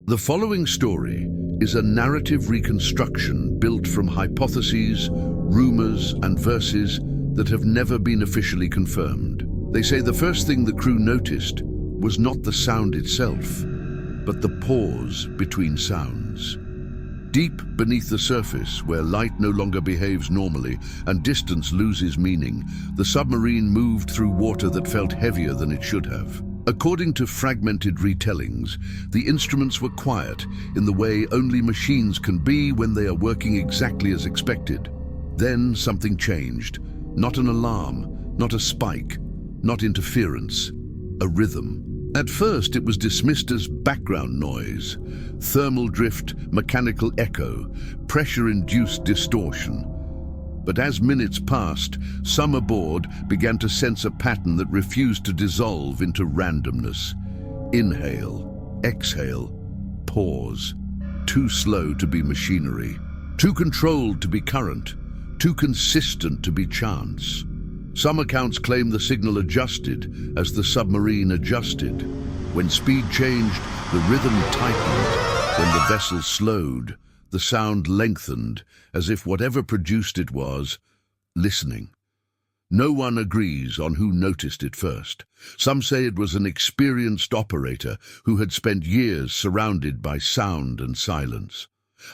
The following story is a narrative reconstruction built from hypotheses, rumors, and verses that have never been officially confirmed. They say the first thing the crew noticed was not the sound itself, but the pause between sounds. Deep beneath the surface, where light no longer behaves normally and distance loses meaning, the submarine moved through water that felt heavier than it should have. According to fragmented retellings, the instruments were quiet in the way only machines can be when they are working exactly as expected. Then something changed. Not an alarm, not a spike, not interference, a rhythm. At first it was dismissed as background noise, thermal drift, mechanical echo, pressure-induced distortion. But as minutes passed, some aboard began to sense a pattern that refused to dissolve into randomness. Inhale, exhale, pause. Too slow to be machinery, too controlled to be current, too consistent to be chance. Some accounts claim the signal adjusted as the submarine adjusted. When speed changed, the rhythm tightened. When the vessel slowed, the sound lengthened, as if whatever produced it was listening. No one agrees on who noticed it first. Some say it was an experienced operator who had spent years surrounded by sound and silence.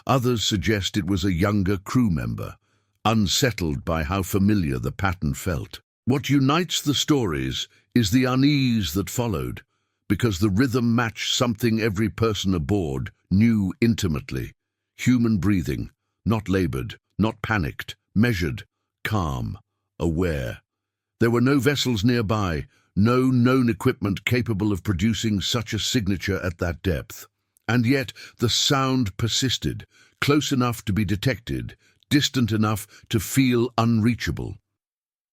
Others suggest it was a younger crew member, unsettled by how familiar the pattern felt. What unites the stories is the unease that followed, because the rhythm matched something every person aboard knew intimately. Human breathing, not labored, not panicked, measured, calm, aware. There were no vessels nearby, no known equipment capable of producing such a signature at that depth. And yet the sound persisted, close enough to be detected, distant enough to feel unreachable.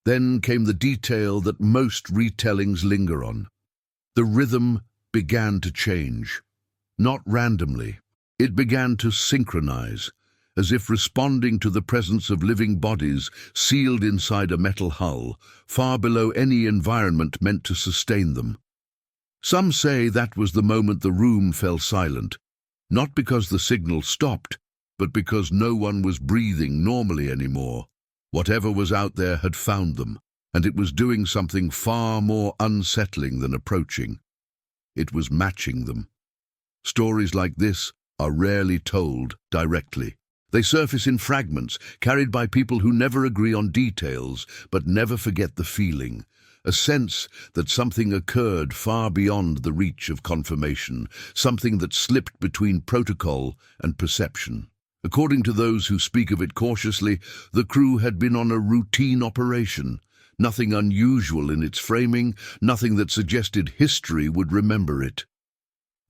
Then came the detail that most retellings linger on. The rhythm began to change, not randomly. It began to synchronize, as if responding to the presence of living bodies sealed inside a metal hull, far below any environment meant to sustain them. Some say that was the moment the room fell silent, not because the signal stopped, but because no one was breathing normally anymore. Whatever was out there had found them, and it was doing something far more unsettling than approaching. It was matching them. Stories like this are rarely told directly. They surface in fragments, carried by people who never agree on details, but never forget the feeling. A sense that something occurred far beyond the reach of confirmation, something that slipped between protocol and perception. According to those who speak of it cautiously, the crew had been on a routine operation. Nothing unusual in its framing, nothing that suggested history would remember it.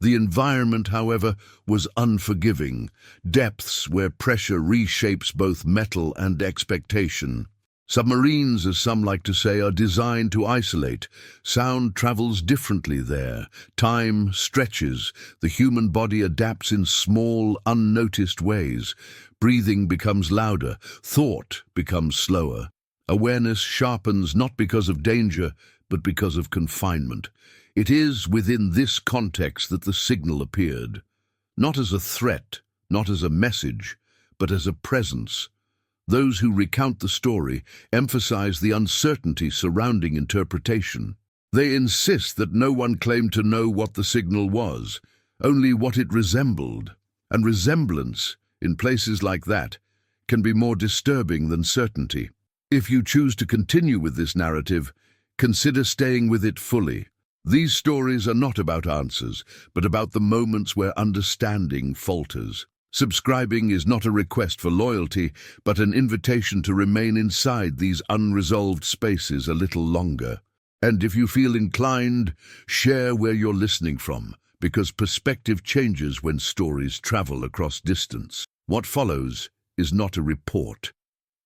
The environment, however, was unforgiving, depths where pressure reshapes both metal and expectation. Submarines, as some like to say, are designed to isolate. Sound travels differently there. Time stretches. The human body adapts in small, unnoticed ways. Breathing becomes louder. Thought becomes slower. Awareness sharpens not because of danger, but because of confinement. It is within this context that the signal appeared, not as a threat, not as a message, but as a presence. Those who recount the story emphasize the uncertainty surrounding interpretation. They insist that no one claimed to know what the signal was, only what it resembled. And resemblance, in places like that, can be more disturbing than certainty. If you choose to continue with this narrative, consider staying with it fully. These stories are not about answers, but about the moments where understanding falters. Subscribing is not a request for loyalty, but an invitation to remain inside these unresolved spaces a little longer. And if you feel inclined, share where you're listening from, because perspective changes when stories travel across distance. What follows is not a report.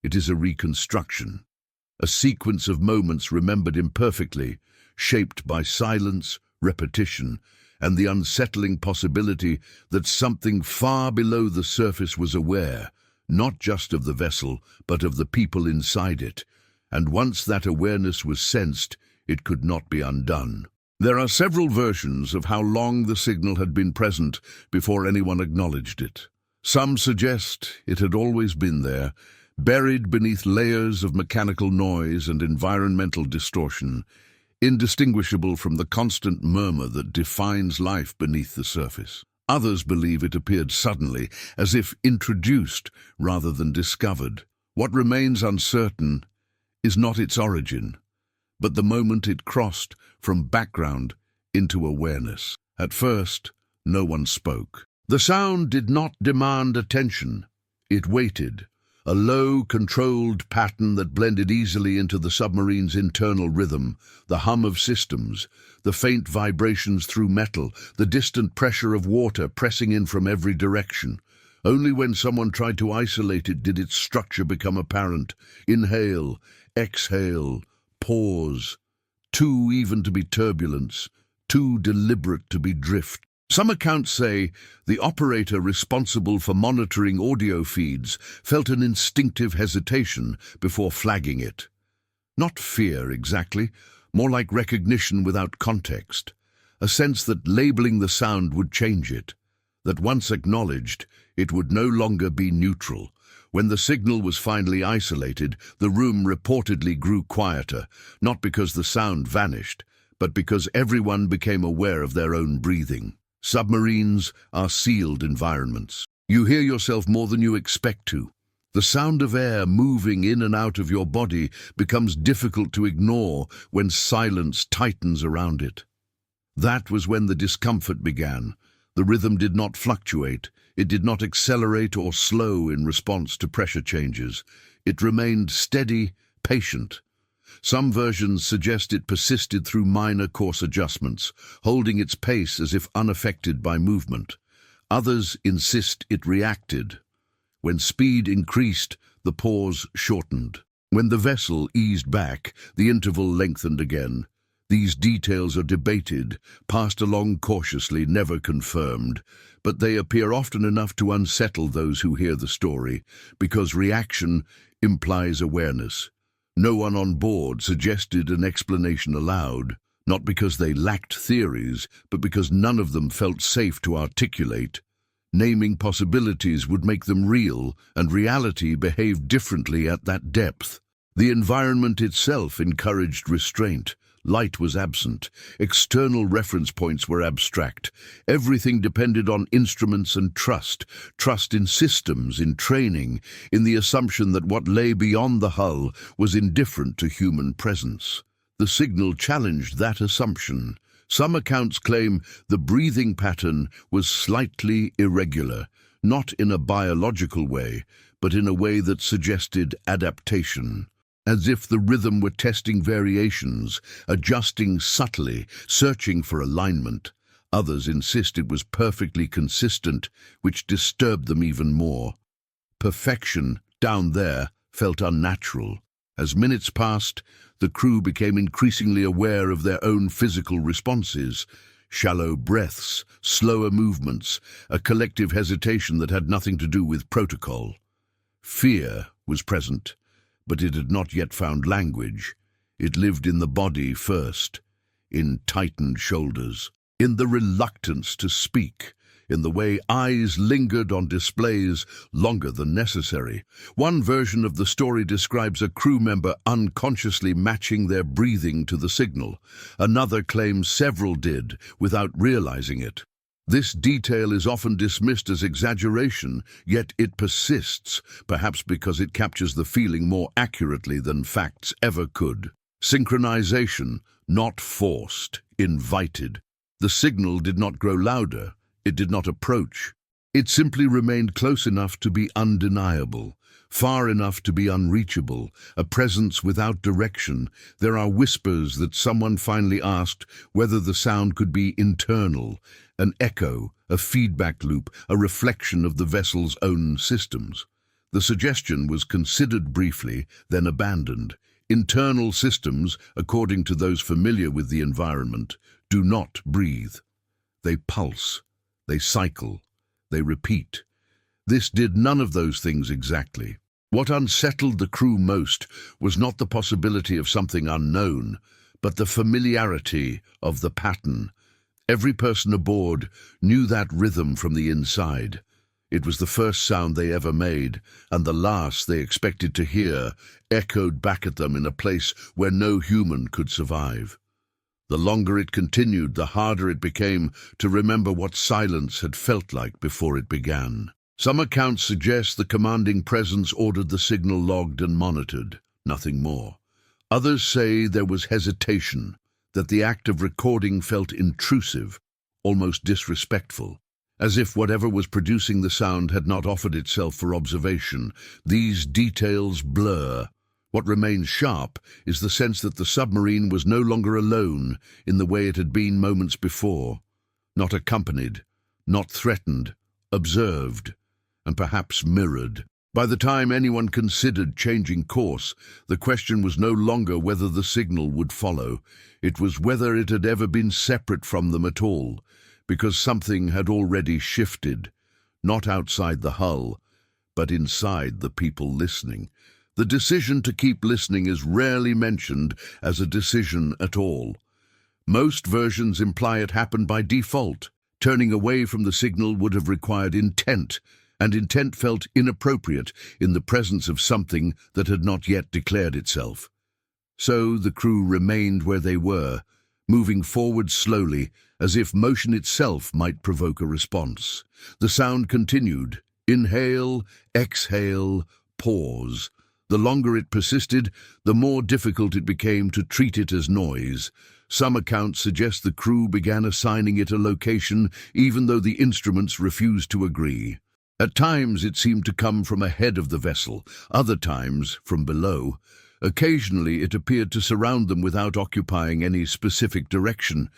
It is a reconstruction, a sequence of moments remembered imperfectly, shaped by silence, repetition, and the unsettling possibility that something far below the surface was aware, not just of the vessel, but of the people inside it. And once that awareness was sensed, it could not be undone. There are several versions of how long the signal had been present before anyone acknowledged it. Some suggest it had always been there, buried beneath layers of mechanical noise and environmental distortion, indistinguishable from the constant murmur that defines life beneath the surface. Others believe it appeared suddenly, as if introduced rather than discovered. What remains uncertain is not its origin, but the moment it crossed from background into awareness. At first, no one spoke. The sound did not demand attention. It waited, a low, controlled pattern that blended easily into the submarine's internal rhythm, the hum of systems, the faint vibrations through metal, the distant pressure of water pressing in from every direction. Only when someone tried to isolate it did its structure become apparent. Inhale, exhale, pause. Too even to be turbulence, too deliberate to be drift. Some accounts say the operator responsible for monitoring audio feeds felt an instinctive hesitation before flagging it. Not fear exactly, more like recognition without context, a sense that labeling the sound would change it, that once acknowledged, it would no longer be neutral. When the signal was finally isolated, the room reportedly grew quieter, not because the sound vanished, but because everyone became aware of their own breathing. Submarines are sealed environments. You hear yourself more than you expect to. The sound of air moving in and out of your body becomes difficult to ignore when silence tightens around it. That was when the discomfort began. The rhythm did not fluctuate. It did not accelerate or slow in response to pressure changes. It remained steady, patient. Some versions suggest it persisted through minor course adjustments, holding its pace as if unaffected by movement. Others insist it reacted. When speed increased, the pause shortened. When the vessel eased back, the interval lengthened again. These details are debated, passed along cautiously, never confirmed, but they appear often enough to unsettle those who hear the story, because reaction implies awareness. No one on board suggested an explanation aloud, not because they lacked theories, but because none of them felt safe to articulate. Naming possibilities would make them real, and reality behaved differently at that depth. The environment itself encouraged restraint. Light was absent. External reference points were abstract. Everything depended on instruments and trust in systems, in training, in the assumption that what lay beyond the hull was indifferent to human presence. The signal challenged that assumption. Some accounts claim the breathing pattern was slightly irregular, not in a biological way, but in a way that suggested adaptation. As if the rhythm were testing variations, adjusting subtly, searching for alignment. Others insist it was perfectly consistent, which disturbed them even more. Perfection, down there, felt unnatural. As minutes passed, the crew became increasingly aware of their own physical responses. Shallow breaths, slower movements, a collective hesitation that had nothing to do with protocol. Fear was present, but it had not yet found language. It lived in the body first, in tightened shoulders, in the reluctance to speak, in the way eyes lingered on displays longer than necessary. One version of the story describes a crew member unconsciously matching their breathing to the signal. Another claims several did, without realizing it. This detail is often dismissed as exaggeration, yet it persists, perhaps because it captures the feeling more accurately than facts ever could. Synchronization, not forced, invited. The signal did not grow louder, it did not approach. It simply remained close enough to be undeniable, far enough to be unreachable, a presence without direction. There are whispers that someone finally asked whether the sound could be internal, an echo, a feedback loop, a reflection of the vessel's own systems. The suggestion was considered briefly, then abandoned. Internal systems, according to those familiar with the environment, do not breathe. They pulse, they cycle, they repeat. This did none of those things exactly. What unsettled the crew most was not the possibility of something unknown, but the familiarity of the pattern. Every person aboard knew that rhythm from the inside. It was the first sound they ever made, and the last they expected to hear, echoed back at them in a place where no human could survive. The longer it continued, the harder it became to remember what silence had felt like before it began. Some accounts suggest the commanding presence ordered the signal logged and monitored, nothing more. Others say there was hesitation, that the act of recording felt intrusive, almost disrespectful, as if whatever was producing the sound had not offered itself for observation. These details blur. What remains sharp is the sense that the submarine was no longer alone in the way it had been moments before, not accompanied, not threatened, observed, and perhaps mirrored. By the time anyone considered changing course, the question was no longer whether the signal would follow. It was whether it had ever been separate from them at all, because something had already shifted, not outside the hull, but inside the people listening. The decision to keep listening is rarely mentioned as a decision at all. Most versions imply it happened by default. Turning away from the signal would have required intent, and intent felt inappropriate in the presence of something that had not yet declared itself. So the crew remained where they were, moving forward slowly, as if motion itself might provoke a response. The sound continued. Inhale, exhale, pause. The longer it persisted, the more difficult it became to treat it as noise. Some accounts suggest the crew began assigning it a location, even though the instruments refused to agree. At times it seemed to come from ahead of the vessel, other times from below. Occasionally it appeared to surround them without occupying any specific direction.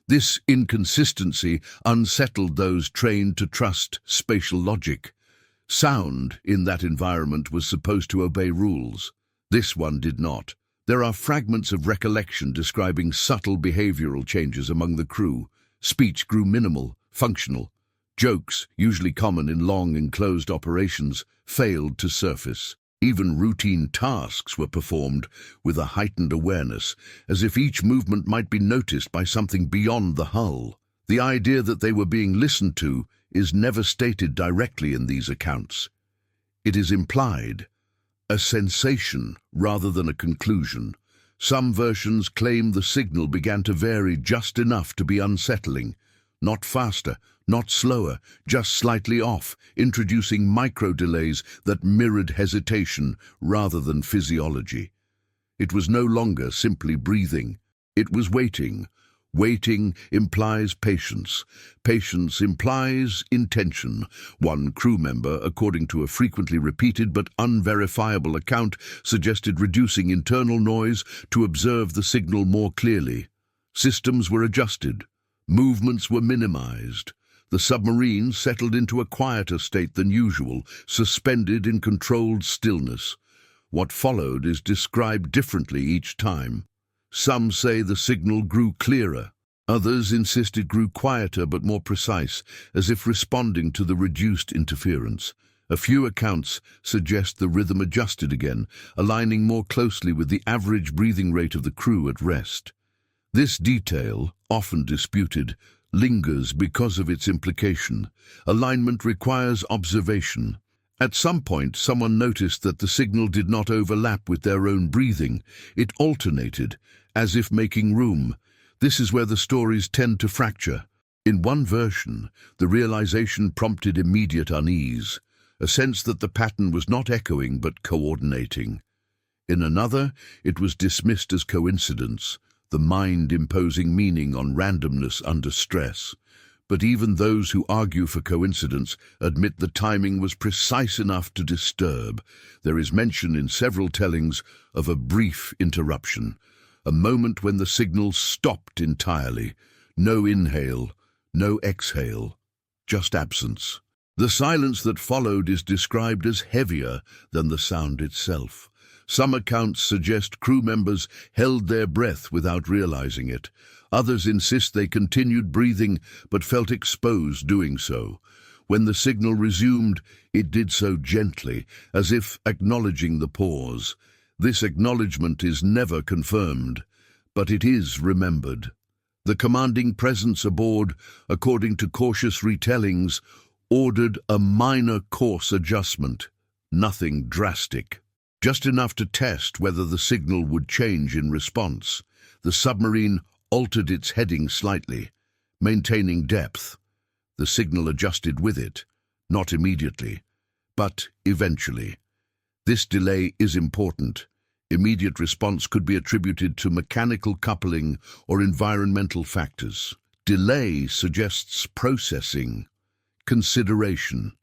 This inconsistency unsettled those trained to trust spatial logic. Sound in that environment was supposed to obey rules. This one did not. There are fragments of recollection describing subtle behavioral changes among the crew. Speech grew minimal, functional. Jokes, usually common in long enclosed operations, failed to surface. Even routine tasks were performed with a heightened awareness, as if each movement might be noticed by something beyond the hull. The idea that they were being listened to is never stated directly in these accounts. It is implied, a sensation rather than a conclusion. Some versions claim the signal began to vary just enough to be unsettling, not faster, not slower, just slightly off, introducing micro-delays that mirrored hesitation rather than physiology. It was no longer simply breathing. It was waiting. Waiting implies patience. Patience implies intention. One crew member, according to a frequently repeated but unverifiable account, suggested reducing internal noise to observe the signal more clearly. Systems were adjusted. Movements were minimized. The submarine settled into a quieter state than usual, suspended in controlled stillness. What followed is described differently each time. Some say the signal grew clearer. Others insist it grew quieter but more precise, as if responding to the reduced interference. A few accounts suggest the rhythm adjusted again, aligning more closely with the average breathing rate of the crew at rest. This detail, often disputed, lingers because of its implication. Alignment requires observation. At some point, someone noticed that the signal did not overlap with their own breathing. It alternated, as if making room. This is where the stories tend to fracture. In one version, the realization prompted immediate unease, a sense that the pattern was not echoing but coordinating. In another, it was dismissed as coincidence, the mind imposing meaning on randomness under stress. But even those who argue for coincidence admit the timing was precise enough to disturb. There is mention in several tellings of a brief interruption, a moment when the signal stopped entirely. No inhale, no exhale, just absence. The silence that followed is described as heavier than the sound itself. Some accounts suggest crew members held their breath without realizing it. Others insist they continued breathing but felt exposed doing so. When the signal resumed, it did so gently, as if acknowledging the pause. This acknowledgement is never confirmed, but it is remembered. The commanding presence aboard, according to cautious retellings, ordered a minor course adjustment, nothing drastic. Just enough to test whether the signal would change in response. The submarine altered its heading slightly, maintaining depth. The signal adjusted with it, not immediately, but eventually. This delay is important. Immediate response could be attributed to mechanical coupling or environmental factors. Delay suggests processing, consideration,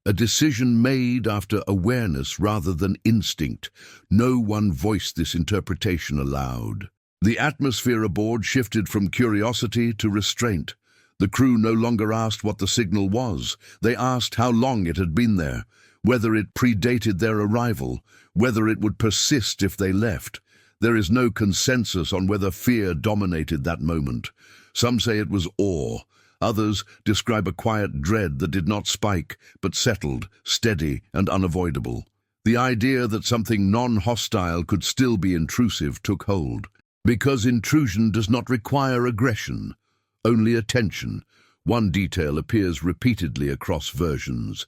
a decision made after awareness rather than instinct. No one voiced this interpretation aloud. The atmosphere aboard shifted from curiosity to restraint. The crew no longer asked what the signal was. They asked how long it had been there, whether it predated their arrival, whether it would persist if they left. There is no consensus on whether fear dominated that moment. Some say it was awe. Others describe a quiet dread that did not spike, but settled, steady and unavoidable. The idea that something non-hostile could still be intrusive took hold. Because intrusion does not require aggression, only attention. One detail appears repeatedly across versions.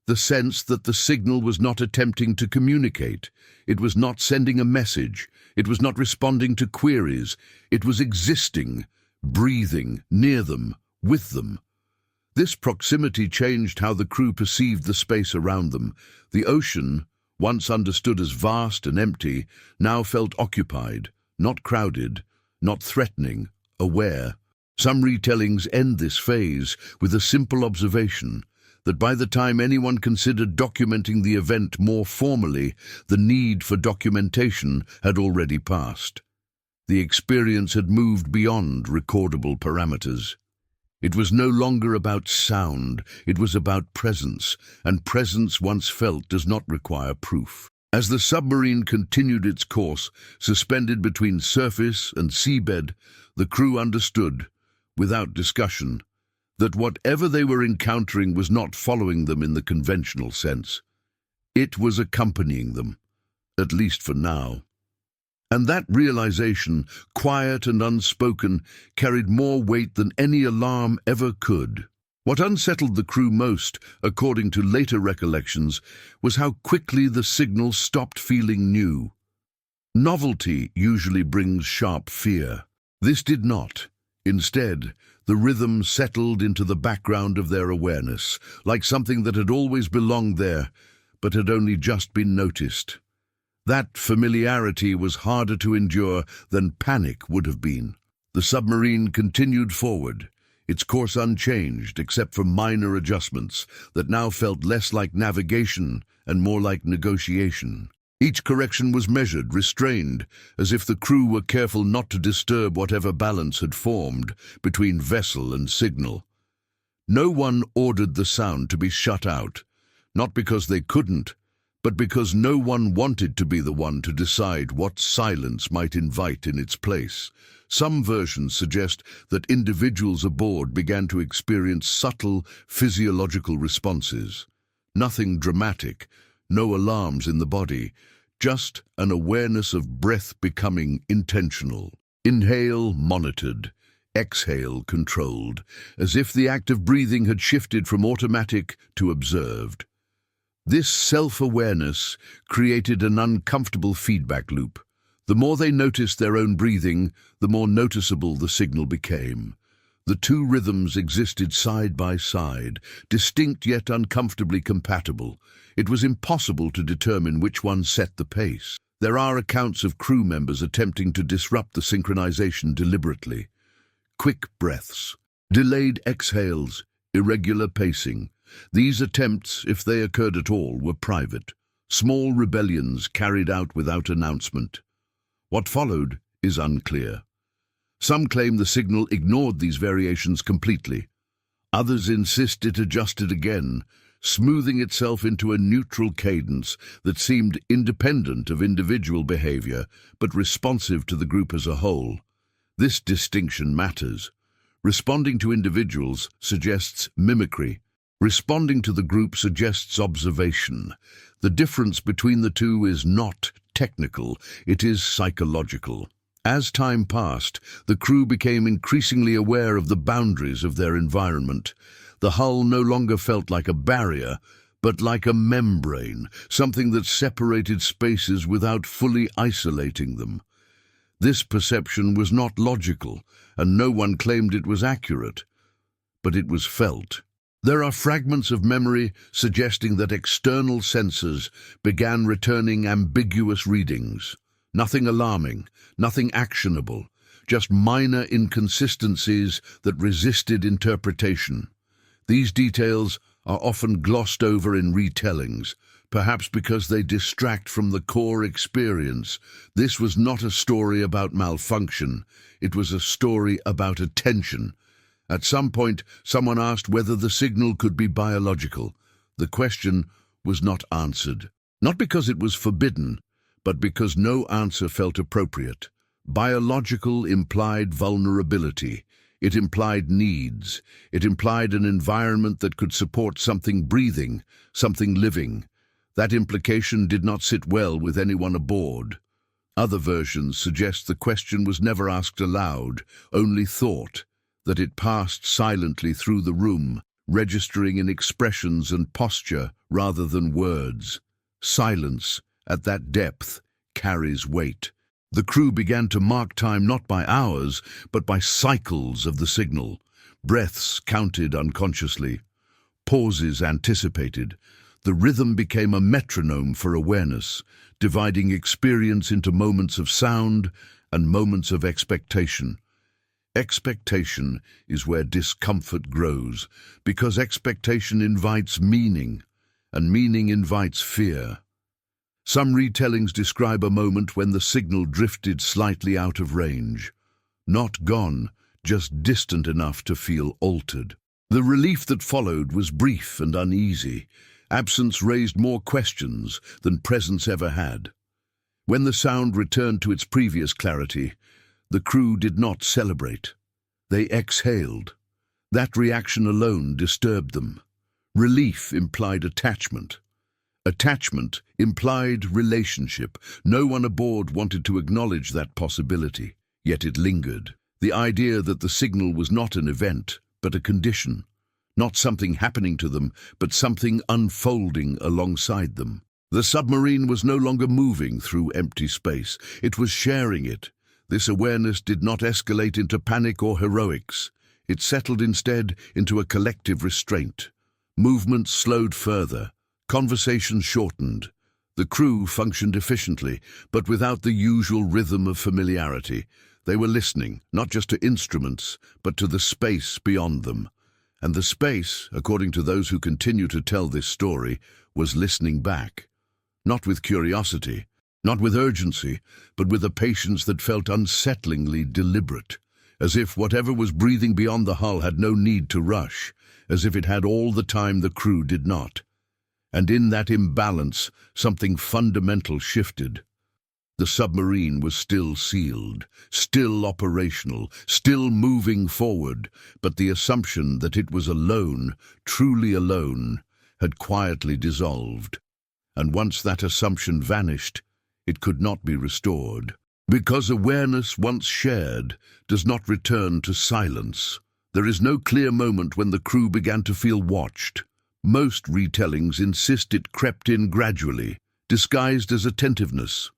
The sense that the signal was not attempting to communicate. It was not sending a message. It was not responding to queries. It was existing, breathing, near them, with them. This proximity changed how the crew perceived the space around them. The ocean, once understood as vast and empty, now felt occupied, not crowded, not threatening, aware. Some retellings end this phase with a simple observation that by the time anyone considered documenting the event more formally, the need for documentation had already passed. The experience had moved beyond recordable parameters. It was no longer about sound, it was about presence, and presence once felt does not require proof. As the submarine continued its course, suspended between surface and seabed, the crew understood, without discussion, that whatever they were encountering was not following them in the conventional sense. It was accompanying them, at least for now. And that realization, quiet and unspoken, carried more weight than any alarm ever could. What unsettled the crew most, according to later recollections, was how quickly the signal stopped feeling new. Novelty usually brings sharp fear. This did not. Instead, the rhythm settled into the background of their awareness, like something that had always belonged there, but had only just been noticed. That familiarity was harder to endure than panic would have been. The submarine continued forward, its course unchanged except for minor adjustments that now felt less like navigation and more like negotiation. Each correction was measured, restrained, as if the crew were careful not to disturb whatever balance had formed between vessel and signal. No one ordered the sound to be shut out, not because they couldn't, but because no one wanted to be the one to decide what silence might invite in its place. Some versions suggest that individuals aboard began to experience subtle physiological responses. Nothing dramatic, no alarms in the body, just an awareness of breath becoming intentional. Inhale monitored, exhale controlled, as if the act of breathing had shifted from automatic to observed. This self-awareness created an uncomfortable feedback loop. The more they noticed their own breathing, the more noticeable the signal became. The two rhythms existed side by side, distinct yet uncomfortably compatible. It was impossible to determine which one set the pace. There are accounts of crew members attempting to disrupt the synchronization deliberately. Quick breaths, delayed exhales, irregular pacing. These attempts, if they occurred at all, were private. Small rebellions carried out without announcement. What followed is unclear. Some claim the signal ignored these variations completely. Others insist it adjusted again, smoothing itself into a neutral cadence that seemed independent of individual behavior, but responsive to the group as a whole. This distinction matters. Responding to individuals suggests mimicry. Responding to the group suggests observation. The difference between the two is not technical, it is psychological. As time passed, the crew became increasingly aware of the boundaries of their environment. The hull no longer felt like a barrier, but like a membrane, something that separated spaces without fully isolating them. This perception was not logical, and no one claimed it was accurate, but it was felt. There are fragments of memory suggesting that external sensors began returning ambiguous readings. Nothing alarming, nothing actionable, just minor inconsistencies that resisted interpretation. These details are often glossed over in retellings, perhaps because they distract from the core experience. This was not a story about malfunction, it was a story about attention. At some point, someone asked whether the signal could be biological. The question was not answered. Not because it was forbidden, but because no answer felt appropriate. Biological implied vulnerability. It implied needs. It implied an environment that could support something breathing, something living. That implication did not sit well with anyone aboard. Other versions suggest the question was never asked aloud, only thought, that it passed silently through the room, registering in expressions and posture rather than words. Silence, at that depth, carries weight. The crew began to mark time not by hours, but by cycles of the signal. Breaths counted unconsciously. Pauses anticipated. The rhythm became a metronome for awareness, dividing experience into moments of sound and moments of expectation. Expectation is where discomfort grows, because expectation invites meaning, and meaning invites fear. Some retellings describe a moment when the signal drifted slightly out of range. Not gone, just distant enough to feel altered. The relief that followed was brief and uneasy. Absence raised more questions than presence ever had. When the sound returned to its previous clarity, the crew did not celebrate. They exhaled. That reaction alone disturbed them. Relief implied attachment. Attachment implied relationship. No one aboard wanted to acknowledge that possibility, yet it lingered. The idea that the signal was not an event, but a condition. Not something happening to them, but something unfolding alongside them. The submarine was no longer moving through empty space. It was sharing it. This awareness did not escalate into panic or heroics. It settled instead into a collective restraint. Movement slowed further. Conversation shortened. The crew functioned efficiently, but without the usual rhythm of familiarity. They were listening, not just to instruments, but to the space beyond them. And the space, according to those who continue to tell this story, was listening back. Not with curiosity, not with urgency, but with a patience that felt unsettlingly deliberate, as if whatever was breathing beyond the hull had no need to rush, as if it had all the time the crew did not. And in that imbalance, something fundamental shifted. The submarine was still sealed, still operational, still moving forward, but the assumption that it was alone, truly alone, had quietly dissolved. And once that assumption vanished, it could not be restored. Because awareness once shared does not return to silence. There is no clear moment when the crew began to feel watched. Most retellings insist it crept in gradually, disguised as attentiveness,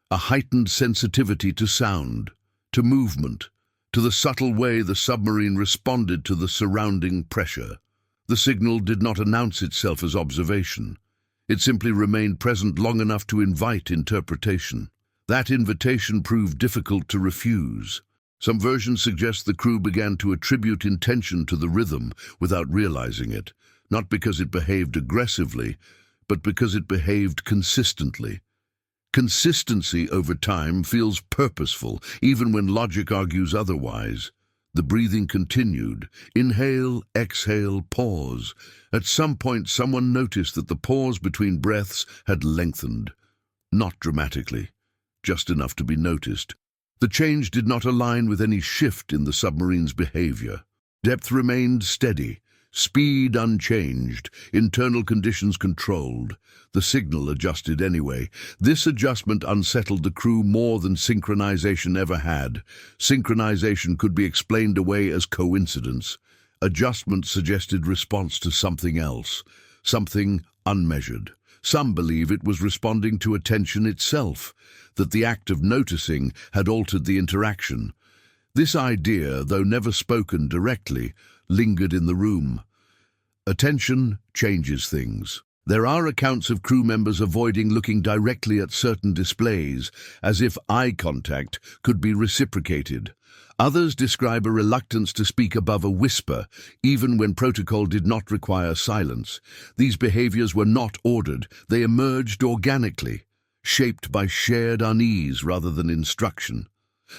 a heightened sensitivity to sound, to movement, to the subtle way the submarine responded to the surrounding pressure. The signal did not announce itself as observation. It simply remained present long enough to invite interpretation. That invitation proved difficult to refuse. Some versions suggest the crew began to attribute intention to the rhythm without realizing it, not because it behaved aggressively, but because it behaved consistently. Consistency over time feels purposeful, even when logic argues otherwise. The breathing continued. Inhale, exhale, pause. At some point, someone noticed that the pause between breaths had lengthened. Not dramatically, just enough to be noticed. The change did not align with any shift in the submarine's behavior. Depth remained steady, Speed unchanged, internal conditions controlled. The signal adjusted anyway. This adjustment unsettled the crew more than synchronization ever had. Synchronization could be explained away as coincidence. Adjustment suggested response to something else, something unmeasured. Some believe it was responding to attention itself, that the act of noticing had altered the interaction. This idea, though never spoken directly, lingered in the room. Attention changes things. There are accounts of crew members avoiding looking directly at certain displays, as if eye contact could be reciprocated. Others describe a reluctance to speak above a whisper, even when protocol did not require silence. These behaviors were not ordered, they emerged organically, shaped by shared unease rather than instruction.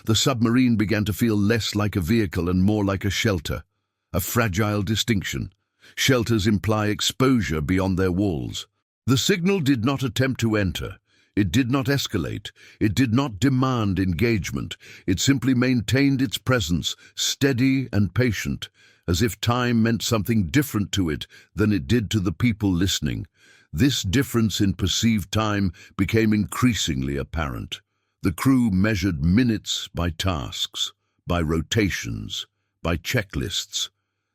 The submarine began to feel less like a vehicle and more like a shelter, a fragile distinction. Shelters imply exposure beyond their walls. The signal did not attempt to enter. It did not escalate. It did not demand engagement. It simply maintained its presence, steady and patient, as if time meant something different to it than it did to the people listening. This difference in perceived time became increasingly apparent. The crew measured minutes by tasks, by rotations, by checklists.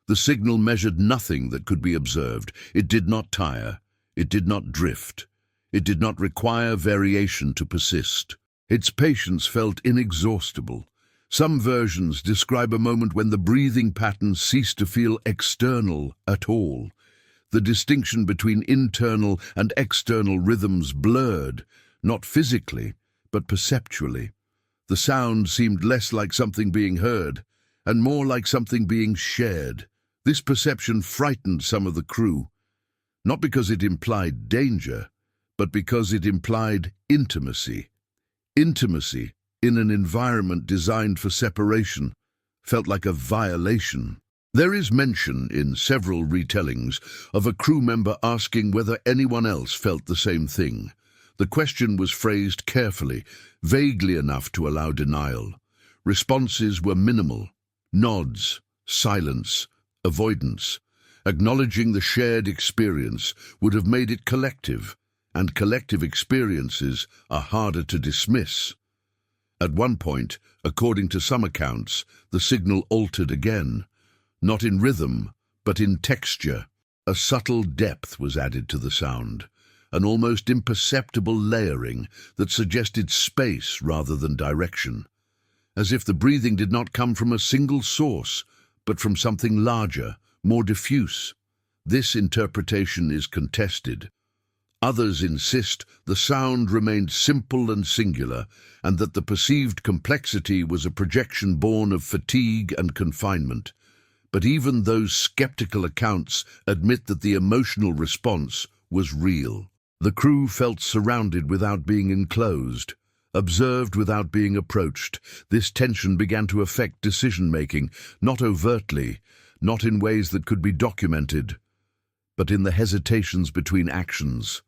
The signal measured nothing that could be observed. It did not tire. It did not drift. It did not require variation to persist. Its patience felt inexhaustible. Some versions describe a moment when the breathing pattern ceased to feel external at all. The distinction between internal and external rhythms blurred, not physically, but perceptually. The sound seemed less like something being heard, and more like something being shared. This perception frightened some of the crew, not because it implied danger, but because it implied intimacy. Intimacy, in an environment designed for separation, felt like a violation. There is mention in several retellings of a crew member asking whether anyone else felt the same thing. The question was phrased carefully, vaguely enough to allow denial. Responses were minimal: nods, silence, avoidance. Acknowledging the shared experience would have made it collective, and collective experiences are harder to dismiss. At one point, according to some accounts, the signal altered again, not in rhythm, but in texture. A subtle depth was added to the sound, an almost imperceptible layering that suggested space rather than direction, as if the breathing did not come from a single source, but from something larger, more diffuse. This interpretation is contested. Others insist the sound remained simple and singular, and that the perceived complexity was a projection born of fatigue and confinement. But even those skeptical accounts admit that the emotional response was real. The crew felt surrounded without being enclosed, observed without being approached. This tension began to affect decision-making, not overtly, not in ways that could be documented, but in the hesitations between actions,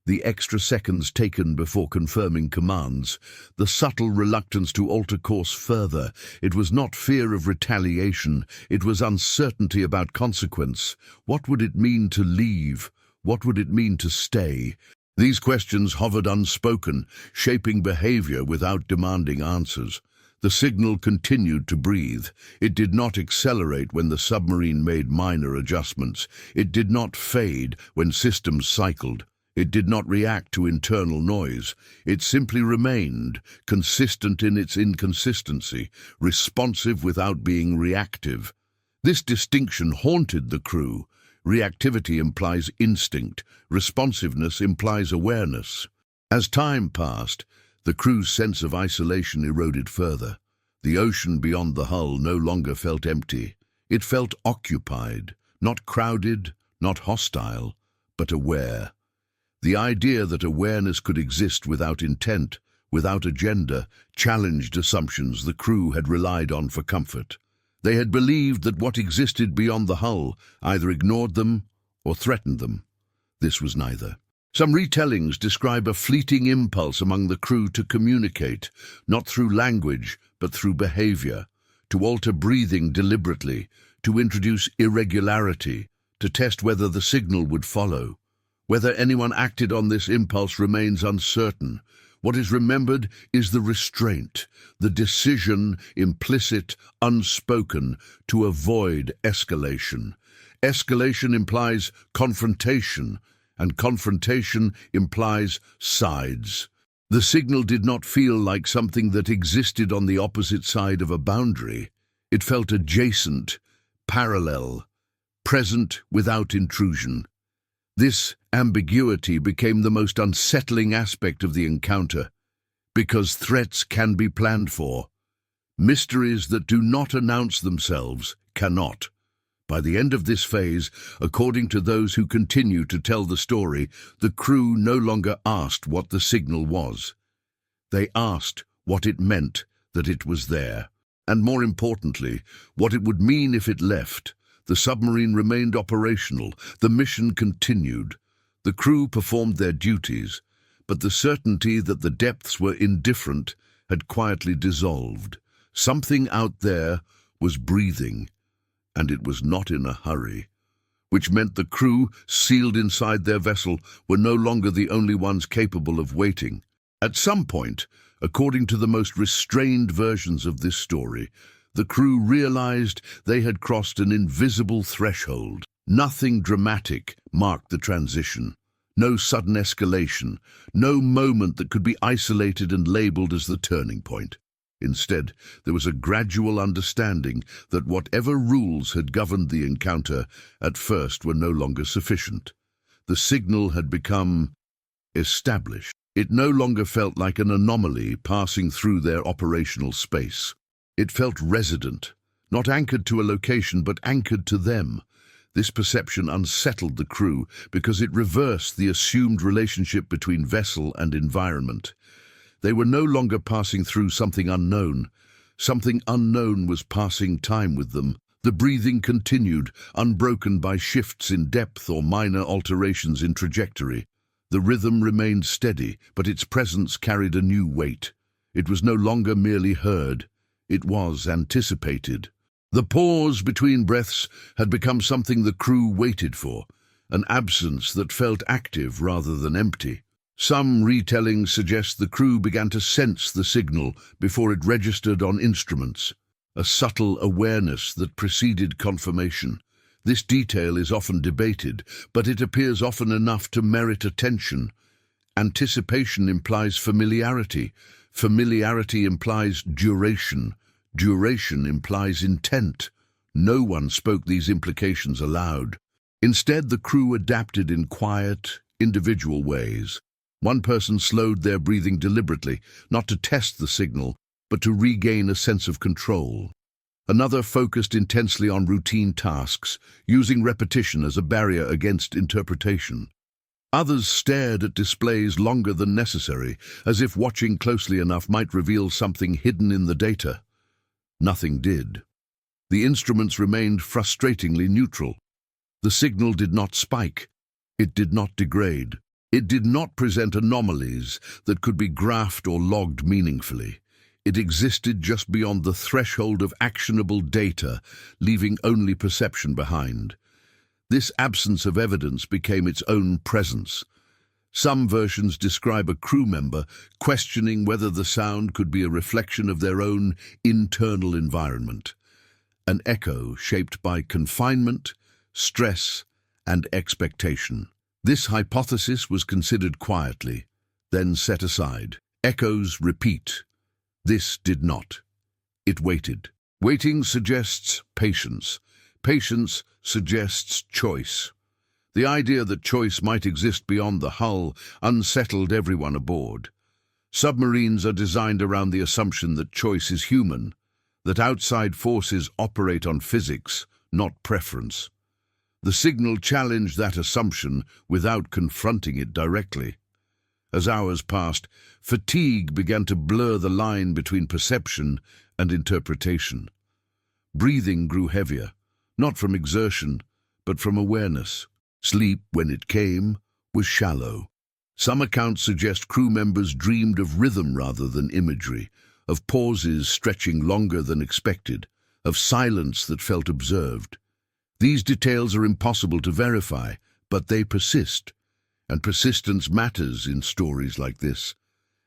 the extra seconds taken before confirming commands, the subtle reluctance to alter course further. It was not fear of retaliation, it was uncertainty about consequence. What would it mean to leave? What would it mean to stay? These questions hovered unspoken, shaping behavior without demanding answers. The signal continued to breathe. It did not accelerate when the submarine made minor adjustments. It did not fade when systems cycled. It did not react to internal noise. It simply remained, consistent in its inconsistency, responsive without being reactive. This distinction haunted the crew. Reactivity implies instinct. Responsiveness implies awareness. As time passed, the crew's sense of isolation eroded further. The ocean beyond the hull no longer felt empty. It felt occupied, not crowded, not hostile, but aware. The idea that awareness could exist without intent, without agenda, challenged assumptions the crew had relied on for comfort. They had believed that what existed beyond the hull either ignored them or threatened them. This was neither. Some retellings describe a fleeting impulse among the crew to communicate, not through language, but through behavior, to alter breathing deliberately, to introduce irregularity, to test whether the signal would follow. Whether anyone acted on this impulse remains uncertain. What is remembered is the restraint, the decision, implicit, unspoken, to avoid escalation. Escalation implies confrontation, and confrontation implies sides. The signal did not feel like something that existed on the opposite side of a boundary. It felt adjacent, parallel, present without intrusion. This ambiguity became the most unsettling aspect of the encounter, because threats can be planned for. Mysteries that do not announce themselves cannot. By the end of this phase, according to those who continue to tell the story, the crew no longer asked what the signal was. They asked what it meant that it was there, and more importantly, what it would mean if it left. The submarine remained operational, the mission continued. The crew performed their duties, but the certainty that the depths were indifferent had quietly dissolved. Something out there was breathing, and it was not in a hurry, which meant the crew, sealed inside their vessel, were no longer the only ones capable of waiting. At some point, according to the most restrained versions of this story, the crew realized they had crossed an invisible threshold. Nothing dramatic marked the transition. No sudden escalation, no moment that could be isolated and labeled as the turning point. Instead, there was a gradual understanding that whatever rules had governed the encounter at first were no longer sufficient. The signal had become established. It no longer felt like an anomaly passing through their operational space. It felt resident, not anchored to a location, but anchored to them. This perception unsettled the crew because it reversed the assumed relationship between vessel and environment. They were no longer passing through something unknown. Something unknown was passing time with them. The breathing continued, unbroken by shifts in depth or minor alterations in trajectory. The rhythm remained steady, but its presence carried a new weight. It was no longer merely heard. It was anticipated. The pause between breaths had become something the crew waited for, an absence that felt active rather than empty. Some retellings suggest the crew began to sense the signal before it registered on instruments, a subtle awareness that preceded confirmation. This detail is often debated, but it appears often enough to merit attention. Anticipation implies familiarity. Familiarity implies duration. Duration implies intent. No one spoke these implications aloud. Instead, the crew adapted in quiet, individual ways. One person slowed their breathing deliberately, not to test the signal, but to regain a sense of control. Another focused intensely on routine tasks, using repetition as a barrier against interpretation. Others stared at displays longer than necessary, as if watching closely enough might reveal something hidden in the data. Nothing did. The instruments remained frustratingly neutral. The signal did not spike. It did not degrade. It did not present anomalies that could be graphed or logged meaningfully. It existed just beyond the threshold of actionable data, leaving only perception behind. This absence of evidence became its own presence. Some versions describe a crew member questioning whether the sound could be a reflection of their own internal environment, an echo shaped by confinement, stress, and expectation. This hypothesis was considered quietly, then set aside. Echoes repeat. This did not. It waited. Waiting suggests patience. Patience suggests choice. The idea that choice might exist beyond the hull unsettled everyone aboard. Submarines are designed around the assumption that choice is human, that outside forces operate on physics, not preference. The signal challenged that assumption without confronting it directly. As hours passed, fatigue began to blur the line between perception and interpretation. Breathing grew heavier, not from exertion, but from awareness. Sleep, when it came, was shallow. Some accounts suggest crew members dreamed of rhythm rather than imagery, of pauses stretching longer than expected, of silence that felt observed. These details are impossible to verify, but they persist, and persistence matters in stories like this.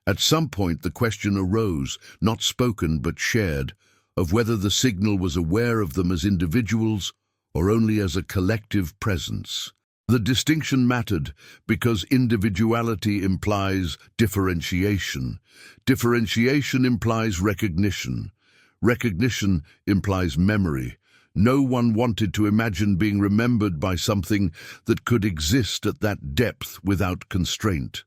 At some point the question arose, not spoken but shared, of whether the signal was aware of them as individuals or only as a collective presence. The distinction mattered because individuality implies differentiation. Differentiation implies recognition. Recognition implies memory. No one wanted to imagine being remembered by something that could exist at that depth without constraint.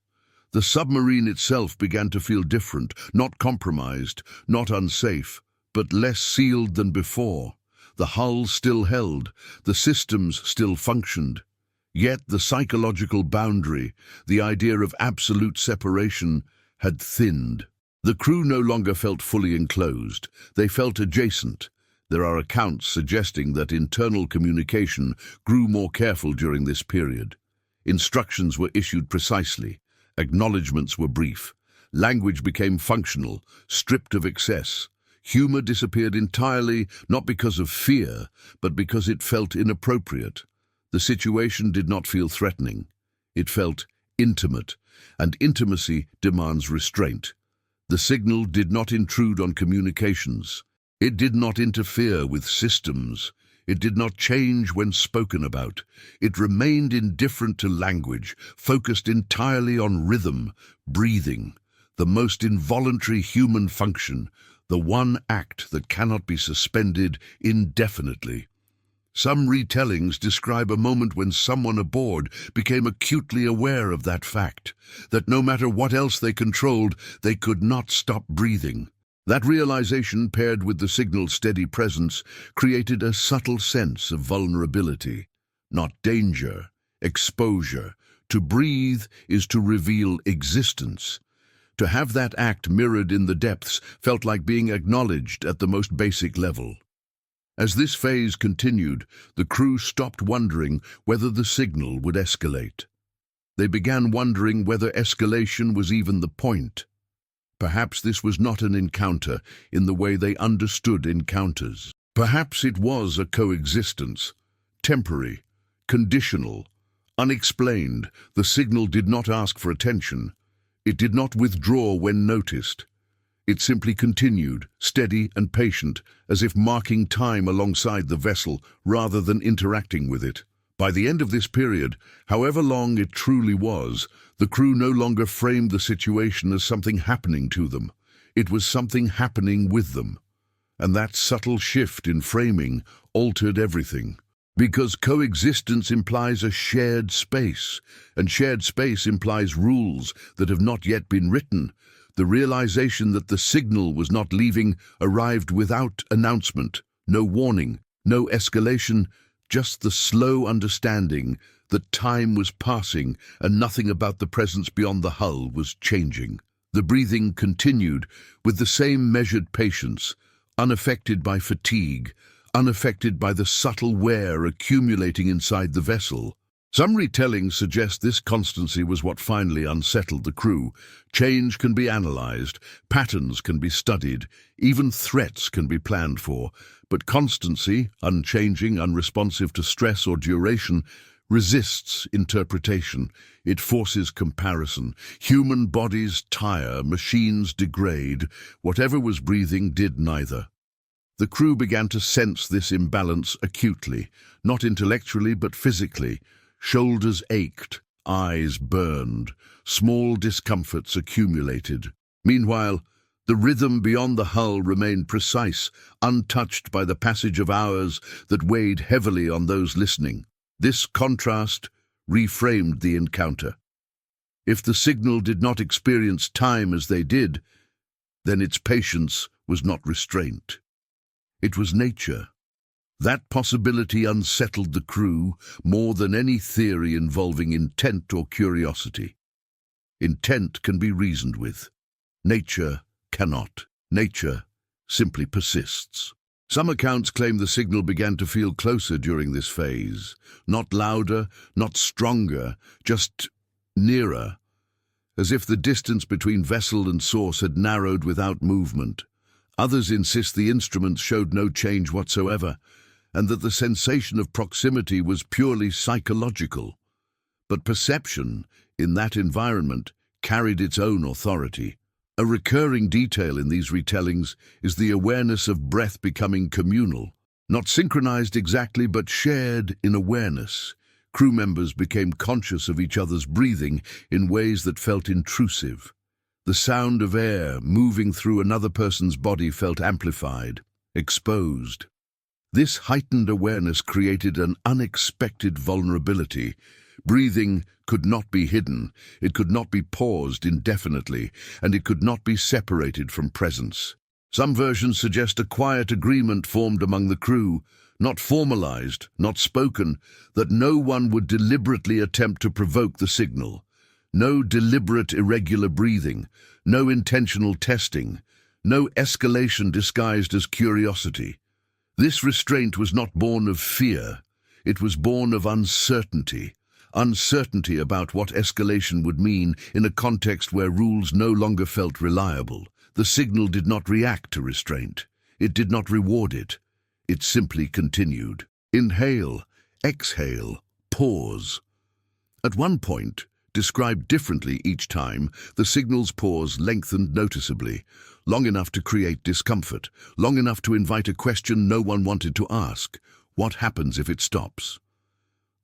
The submarine itself began to feel different, not compromised, not unsafe, but less sealed than before. The hull still held, the systems still functioned. Yet the psychological boundary, the idea of absolute separation, had thinned. The crew no longer felt fully enclosed. They felt adjacent. There are accounts suggesting that internal communication grew more careful during this period. Instructions were issued precisely. Acknowledgements were brief. Language became functional, stripped of excess. Humor disappeared entirely, not because of fear, but because it felt inappropriate. The situation did not feel threatening. It felt intimate, and intimacy demands restraint. The signal did not intrude on communications. It did not interfere with systems. It did not change when spoken about. It remained indifferent to language, focused entirely on rhythm, breathing, the most involuntary human function, the one act that cannot be suspended indefinitely. Some retellings describe a moment when someone aboard became acutely aware of that fact, that no matter what else they controlled, they could not stop breathing. That realization, paired with the signal's steady presence, created a subtle sense of vulnerability, not danger, exposure. To breathe is to reveal existence. To have that act mirrored in the depths felt like being acknowledged at the most basic level. As this phase continued, the crew stopped wondering whether the signal would escalate. They began wondering whether escalation was even the point. Perhaps this was not an encounter in the way they understood encounters. Perhaps it was a coexistence, temporary, conditional, unexplained. The signal did not ask for attention. It did not withdraw when noticed. It simply continued, steady and patient, as if marking time alongside the vessel rather than interacting with it. By the end of this period, however long it truly was, the crew no longer framed the situation as something happening to them. It was something happening with them. And that subtle shift in framing altered everything. Because coexistence implies a shared space, and shared space implies rules that have not yet been written. The realization that the signal was not leaving arrived without announcement, no warning, no escalation, just the slow understanding that time was passing and nothing about the presence beyond the hull was changing. The breathing continued with the same measured patience, unaffected by fatigue, unaffected by the subtle wear accumulating inside the vessel. Some retellings suggest this constancy was what finally unsettled the crew. Change can be analyzed, patterns can be studied, even threats can be planned for, but constancy, unchanging, unresponsive to stress or duration, resists interpretation. It forces comparison. Human bodies tire, machines degrade. Whatever was breathing did neither. The crew began to sense this imbalance acutely, not intellectually but physically. Shoulders ached, eyes burned, small discomforts accumulated. Meanwhile, the rhythm beyond the hull remained precise, untouched by the passage of hours that weighed heavily on those listening. This contrast reframed the encounter. If the signal did not experience time as they did, then its patience was not restraint. It was nature. That possibility unsettled the crew more than any theory involving intent or curiosity. Intent can be reasoned with. Nature cannot. Nature simply persists. Some accounts claim the signal began to feel closer during this phase. Not louder, not stronger, just nearer, as if the distance between vessel and source had narrowed without movement. Others insist the instruments showed no change whatsoever, and that the sensation of proximity was purely psychological. But perception, in that environment, carried its own authority. A recurring detail in these retellings is the awareness of breath becoming communal, not synchronized exactly but shared in awareness. Crew members became conscious of each other's breathing in ways that felt intrusive. The sound of air moving through another person's body felt amplified, exposed. This heightened awareness created an unexpected vulnerability. Breathing could not be hidden, it could not be paused indefinitely, and it could not be separated from presence. Some versions suggest a quiet agreement formed among the crew, not formalized, not spoken, that no one would deliberately attempt to provoke the signal. No deliberate irregular breathing, no intentional testing, no escalation disguised as curiosity. This restraint was not born of fear, it was born of uncertainty. Uncertainty about what escalation would mean in a context where rules no longer felt reliable. The signal did not react to restraint. It did not reward it. It simply continued. Inhale, exhale, pause. At one point, described differently each time, the signal's pause lengthened noticeably, long enough to create discomfort, long enough to invite a question no one wanted to ask. What happens if it stops?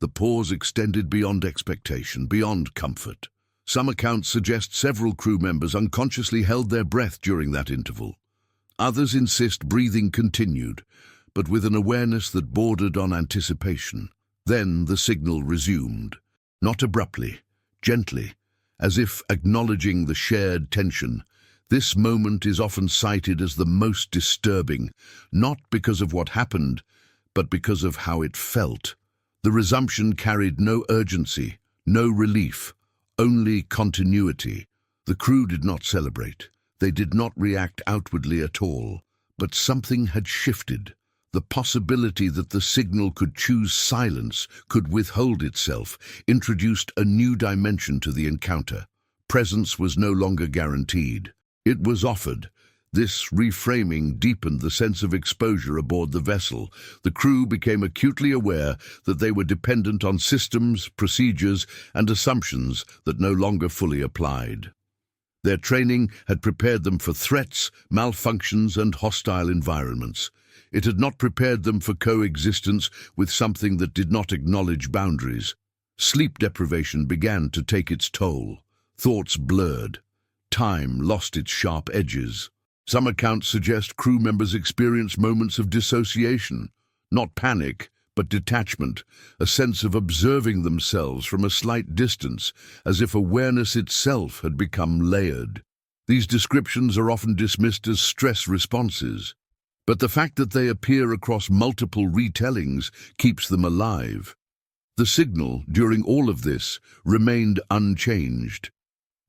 The pause extended beyond expectation, beyond comfort. Some accounts suggest several crew members unconsciously held their breath during that interval. Others insist breathing continued, but with an awareness that bordered on anticipation. Then the signal resumed, not abruptly, gently, as if acknowledging the shared tension. This moment is often cited as the most disturbing, not because of what happened, but because of how it felt. The resumption carried no urgency, no relief, only continuity. The crew did not celebrate. They did not react outwardly at all. But something had shifted. The possibility that the signal could choose silence, could withhold itself, introduced a new dimension to the encounter. Presence was no longer guaranteed. It was offered. This reframing deepened the sense of exposure aboard the vessel. The crew became acutely aware that they were dependent on systems, procedures, and assumptions that no longer fully applied. Their training had prepared them for threats, malfunctions, and hostile environments. It had not prepared them for coexistence with something that did not acknowledge boundaries. Sleep deprivation began to take its toll. Thoughts blurred. Time lost its sharp edges. Some accounts suggest crew members experienced moments of dissociation, not panic, but detachment, a sense of observing themselves from a slight distance, as if awareness itself had become layered. These descriptions are often dismissed as stress responses, but the fact that they appear across multiple retellings keeps them alive. The signal, during all of this, remained unchanged.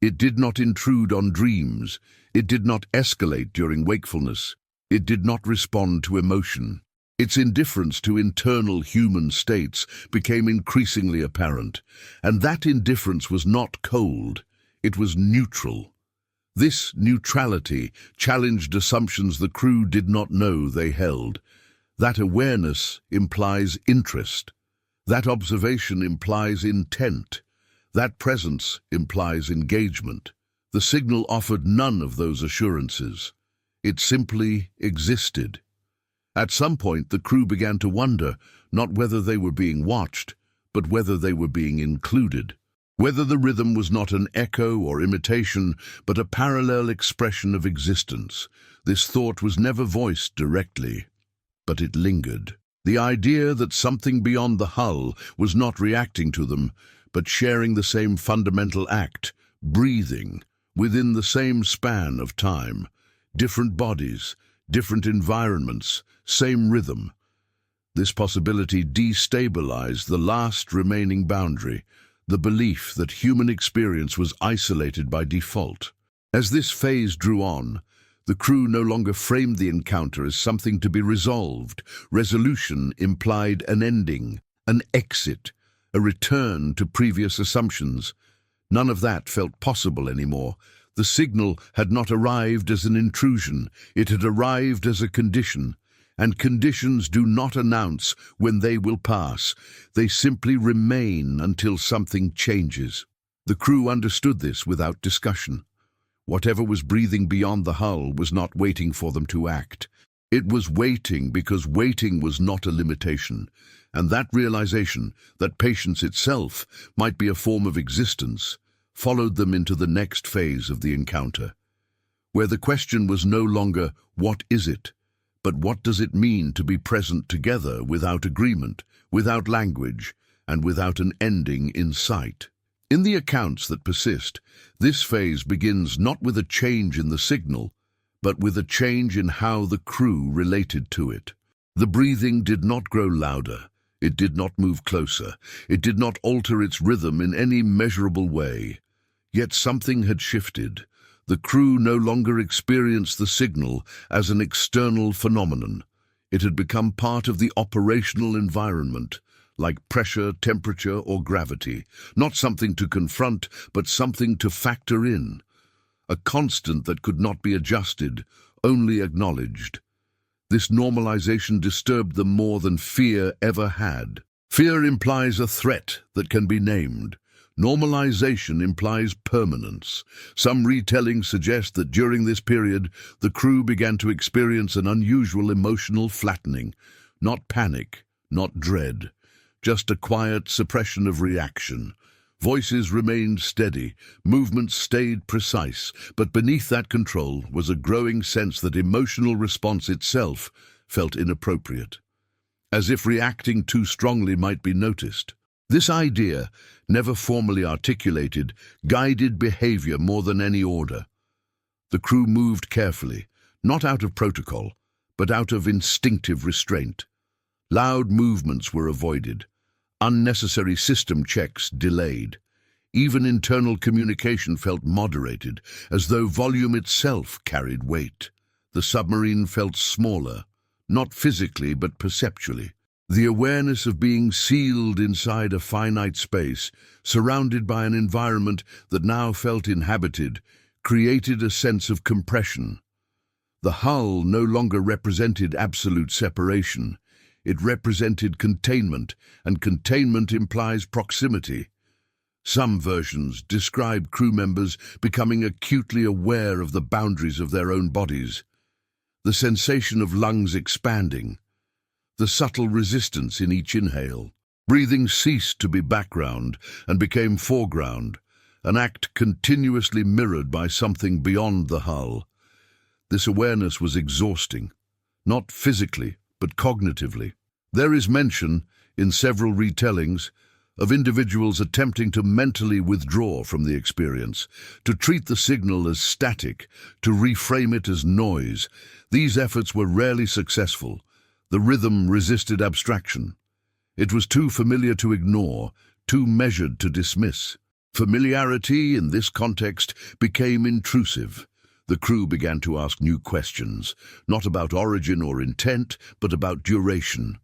It did not intrude on dreams. It did not escalate during wakefulness. It did not respond to emotion. Its indifference to internal human states became increasingly apparent, and that indifference was not cold, it was neutral. This neutrality challenged assumptions the crew did not know they held. That awareness implies interest. That observation implies intent. That presence implies engagement. The signal offered none of those assurances. It simply existed. At some point, the crew began to wonder not whether they were being watched, but whether they were being included. Whether the rhythm was not an echo or imitation, but a parallel expression of existence. This thought was never voiced directly, but it lingered. The idea that something beyond the hull was not reacting to them, but sharing the same fundamental act, breathing, within the same span of time. Different bodies, different environments, same rhythm. This possibility destabilized the last remaining boundary, the belief that human experience was isolated by default. As this phase drew on, the crew no longer framed the encounter as something to be resolved. Resolution implied an ending, an exit, a return to previous assumptions. None of that felt possible anymore. The signal had not arrived as an intrusion. It had arrived as a condition. And conditions do not announce when they will pass. They simply remain until something changes. The crew understood this without discussion. Whatever was breathing beyond the hull was not waiting for them to act. It was waiting because waiting was not a limitation, and that realization that patience itself might be a form of existence followed them into the next phase of the encounter, where the question was no longer, "What is it?" but "What does it mean to be present together without agreement, without language, and without an ending in sight?" In the accounts that persist, this phase begins not with a change in the signal, but with a change in how the crew related to it. The breathing did not grow louder, it did not move closer, it did not alter its rhythm in any measurable way. Yet something had shifted. The crew no longer experienced the signal as an external phenomenon. It had become part of the operational environment, like pressure, temperature, or gravity, not something to confront, but something to factor in. A constant that could not be adjusted, only acknowledged. This normalization disturbed them more than fear ever had. Fear implies a threat that can be named. Normalization implies permanence. Some retellings suggest that during this period, the crew began to experience an unusual emotional flattening. Not panic, not dread, just a quiet suppression of reaction. Voices remained steady, movements stayed precise, but beneath that control was a growing sense that emotional response itself felt inappropriate, as if reacting too strongly might be noticed. This idea, never formally articulated, guided behavior more than any order. The crew moved carefully, not out of protocol, but out of instinctive restraint. Loud movements were avoided. Unnecessary system checks delayed. Even internal communication felt moderated, as though volume itself carried weight. The submarine felt smaller, not physically but perceptually. The awareness of being sealed inside a finite space, surrounded by an environment that now felt inhabited, created a sense of compression. The hull no longer represented absolute separation. It represented containment, and containment implies proximity. Some versions describe crew members becoming acutely aware of the boundaries of their own bodies, the sensation of lungs expanding, the subtle resistance in each inhale. Breathing ceased to be background and became foreground, an act continuously mirrored by something beyond the hull. This awareness was exhausting, not physically, but cognitively. There is mention, in several retellings, of individuals attempting to mentally withdraw from the experience, to treat the signal as static, to reframe it as noise. These efforts were rarely successful. The rhythm resisted abstraction. It was too familiar to ignore, too measured to dismiss. Familiarity, in this context, became intrusive. The crew began to ask new questions, not about origin or intent, but about duration.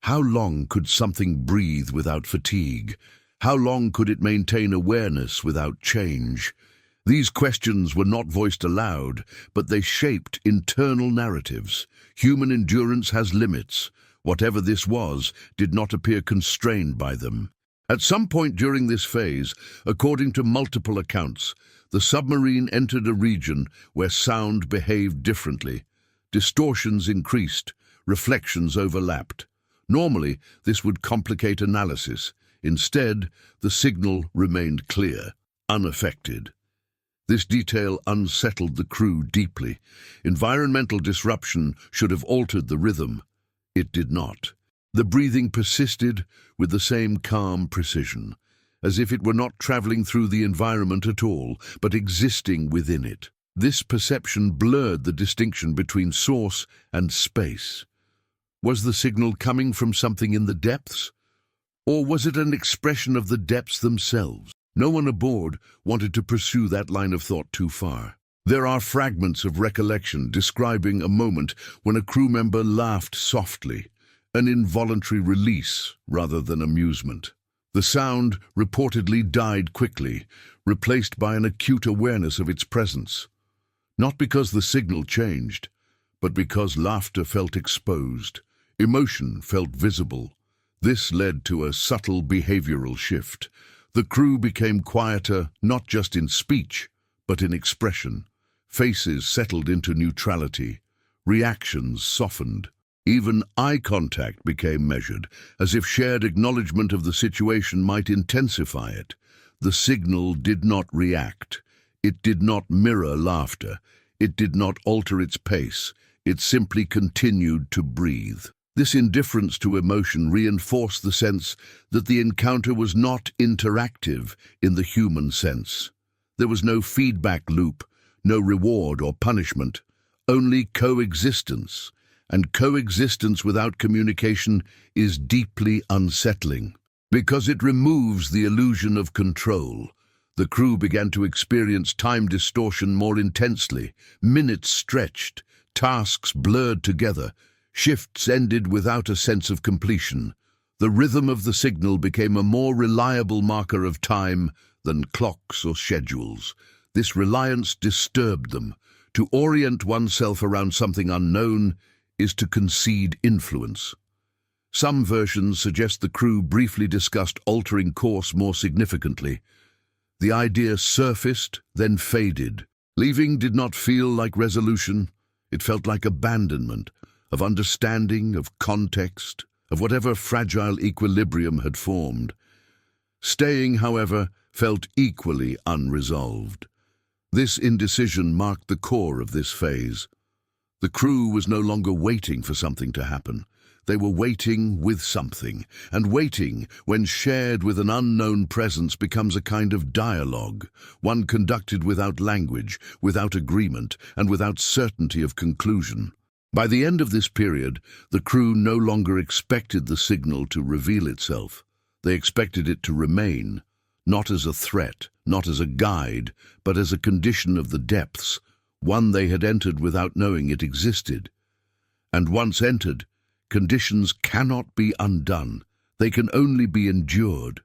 How long could something breathe without fatigue? How long could it maintain awareness without change? These questions were not voiced aloud, but they shaped internal narratives. Human endurance has limits. Whatever this was did not appear constrained by them. At some point during this phase, according to multiple accounts, the submarine entered a region where sound behaved differently. Distortions increased, reflections overlapped. Normally, this would complicate analysis. Instead, the signal remained clear, unaffected. This detail unsettled the crew deeply. Environmental disruption should have altered the rhythm. It did not. The breathing persisted with the same calm precision, as if it were not traveling through the environment at all, but existing within it. This perception blurred the distinction between source and space. Was the signal coming from something in the depths? Or was it an expression of the depths themselves? No one aboard wanted to pursue that line of thought too far. There are fragments of recollection describing a moment when a crew member laughed softly, an involuntary release rather than amusement. The sound reportedly died quickly, replaced by an acute awareness of its presence. Not because the signal changed, but because laughter felt exposed, emotion felt visible. This led to a subtle behavioral shift. The crew became quieter, not just in speech, but in expression. Faces settled into neutrality. Reactions softened. Even eye contact became measured, as if shared acknowledgement of the situation might intensify it. The signal did not react. It did not mirror laughter. It did not alter its pace. It simply continued to breathe. This indifference to emotion reinforced the sense that the encounter was not interactive in the human sense. There was no feedback loop, no reward or punishment, only coexistence. And coexistence without communication is deeply unsettling. Because it removes the illusion of control, the crew began to experience time distortion more intensely. Minutes stretched, tasks blurred together, shifts ended without a sense of completion. The rhythm of the signal became a more reliable marker of time than clocks or schedules. This reliance disturbed them. To orient oneself around something unknown is to concede influence. Some versions suggest the crew briefly discussed altering course more significantly. The idea surfaced, then faded. Leaving did not feel like resolution. It felt like abandonment, of understanding, of context, of whatever fragile equilibrium had formed. Staying, however, felt equally unresolved. This indecision marked the core of this phase. The crew was no longer waiting for something to happen. They were waiting with something, and waiting, when shared with an unknown presence, becomes a kind of dialogue, one conducted without language, without agreement, and without certainty of conclusion. By the end of this period, the crew no longer expected the signal to reveal itself. They expected it to remain, not as a threat, not as a guide, but as a condition of the depths, one they had entered without knowing it existed. And once entered, conditions cannot be undone. They can only be endured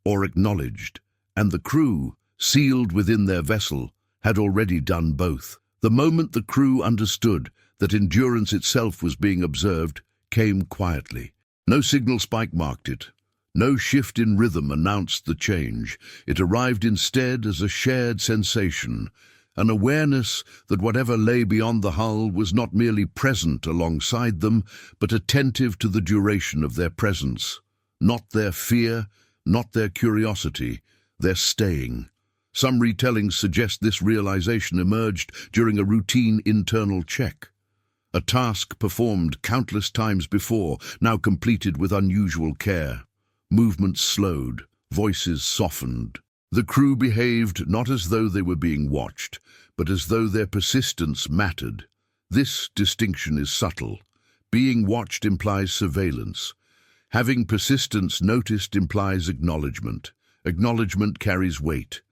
or acknowledged, and the crew, sealed within their vessel, had already done both. The moment the crew understood that endurance itself was being observed came quietly. No signal spike marked it. No shift in rhythm announced the change. It arrived instead as a shared sensation, an awareness that whatever lay beyond the hull was not merely present alongside them, but attentive to the duration of their presence. Not their fear, not their curiosity, their staying. Some retellings suggest this realization emerged during a routine internal check. A task performed countless times before, now completed with unusual care. Movements slowed, voices softened. The crew behaved not as though they were being watched, but as though their persistence mattered. This distinction is subtle. Being watched implies surveillance. Having persistence noticed implies acknowledgement. Acknowledgement carries weight.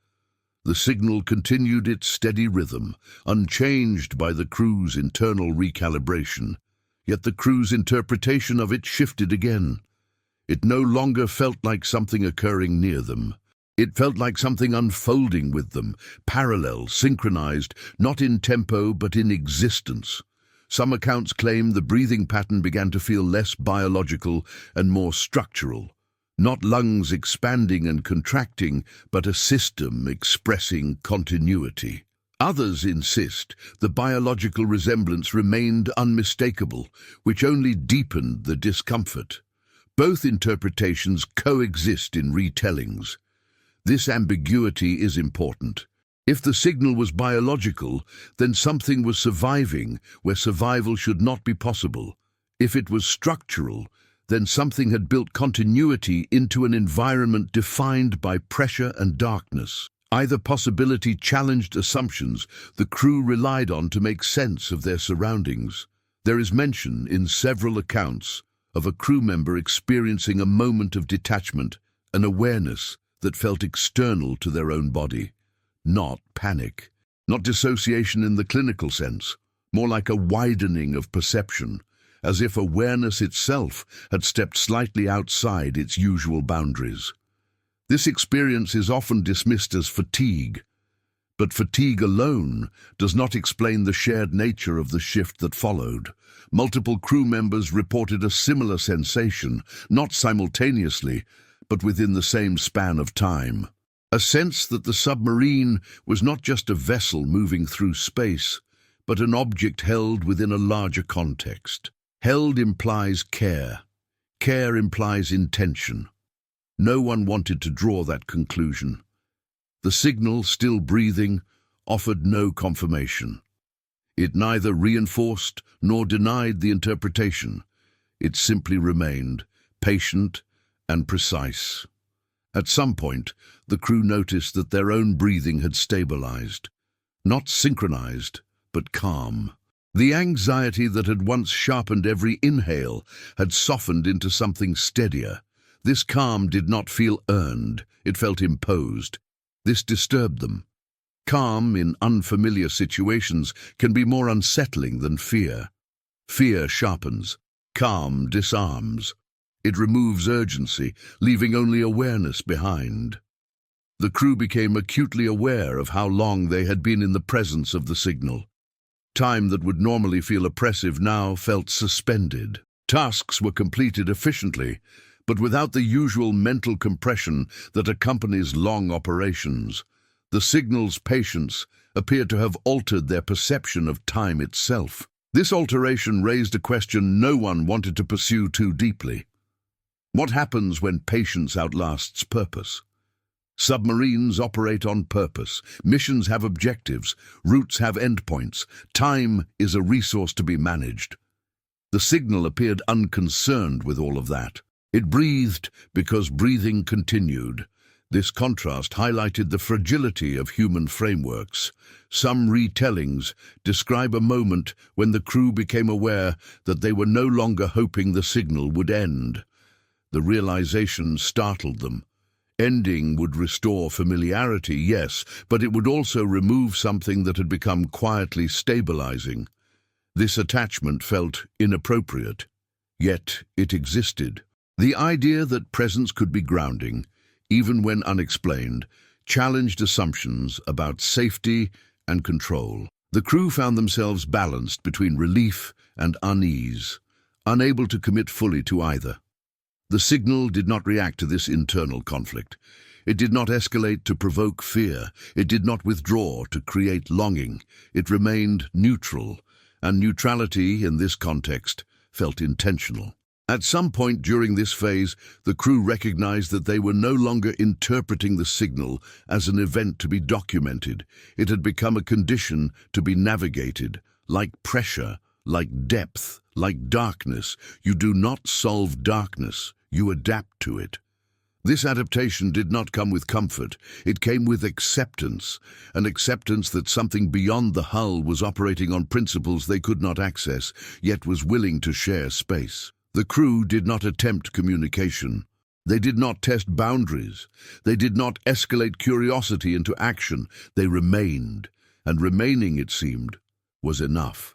The signal continued its steady rhythm, unchanged by the crew's internal recalibration. Yet the crew's interpretation of it shifted again. It no longer felt like something occurring near them. It felt like something unfolding with them, parallel, synchronized, not in tempo but in existence. Some accounts claim the breathing pattern began to feel less biological and more structural. Not lungs expanding and contracting, but a system expressing continuity. Others insist the biological resemblance remained unmistakable, which only deepened the discomfort. Both interpretations coexist in retellings. This ambiguity is important. If the signal was biological, then something was surviving where survival should not be possible. If it was structural, then something had built continuity into an environment defined by pressure and darkness. Either possibility challenged assumptions the crew relied on to make sense of their surroundings. There is mention in several accounts of a crew member experiencing a moment of detachment, an awareness that felt external to their own body. Not panic, not dissociation in the clinical sense, more like a widening of perception, as if awareness itself had stepped slightly outside its usual boundaries. This experience is often dismissed as fatigue, But fatigue alone does not explain the shared nature of the shift that followed. Multiple crew members reported a similar sensation, not simultaneously, but within the same span of time. A sense that the submarine was not just a vessel moving through space, but an object held within a larger context. Held implies care. Care implies intention. No one wanted to draw that conclusion. The signal, still breathing, offered no confirmation. It neither reinforced nor denied the interpretation. It simply remained, patient and precise. At some point, the crew noticed that their own breathing had stabilized. Not synchronized, but calm. The anxiety that had once sharpened every inhale had softened into something steadier. This calm did not feel earned, it felt imposed. This disturbed them. Calm in unfamiliar situations can be more unsettling than fear. Fear sharpens. Calm disarms. It removes urgency, leaving only awareness behind. The crew became acutely aware of how long they had been in the presence of the signal. Time that would normally feel oppressive now felt suspended. Tasks were completed efficiently, but without the usual mental compression that accompanies long operations. The signal's patience appeared to have altered their perception of time itself. This alteration raised a question no one wanted to pursue too deeply. What happens when patience outlasts purpose? Submarines operate on purpose. Missions have objectives. Routes have endpoints. Time is a resource to be managed. The signal appeared unconcerned with all of that. It breathed because breathing continued. This contrast highlighted the fragility of human frameworks. Some retellings describe a moment when the crew became aware that they were no longer hoping the signal would end. The realization startled them. Ending would restore familiarity, yes, but it would also remove something that had become quietly stabilizing. This attachment felt inappropriate, yet it existed. The idea that presence could be grounding, even when unexplained, challenged assumptions about safety and control. The crew found themselves balanced between relief and unease, unable to commit fully to either. The signal did not react to this internal conflict. It did not escalate to provoke fear. It did not withdraw to create longing. It remained neutral, and neutrality in this context felt intentional. At some point during this phase, the crew recognized that they were no longer interpreting the signal as an event to be documented. It had become a condition to be navigated, like pressure, like depth, like darkness. You do not solve darkness, you adapt to it. This adaptation did not come with comfort. It came with acceptance, an acceptance that something beyond the hull was operating on principles they could not access, yet was willing to share space. The crew did not attempt communication. They did not test boundaries. They did not escalate curiosity into action. They remained, and remaining, it seemed, was enough.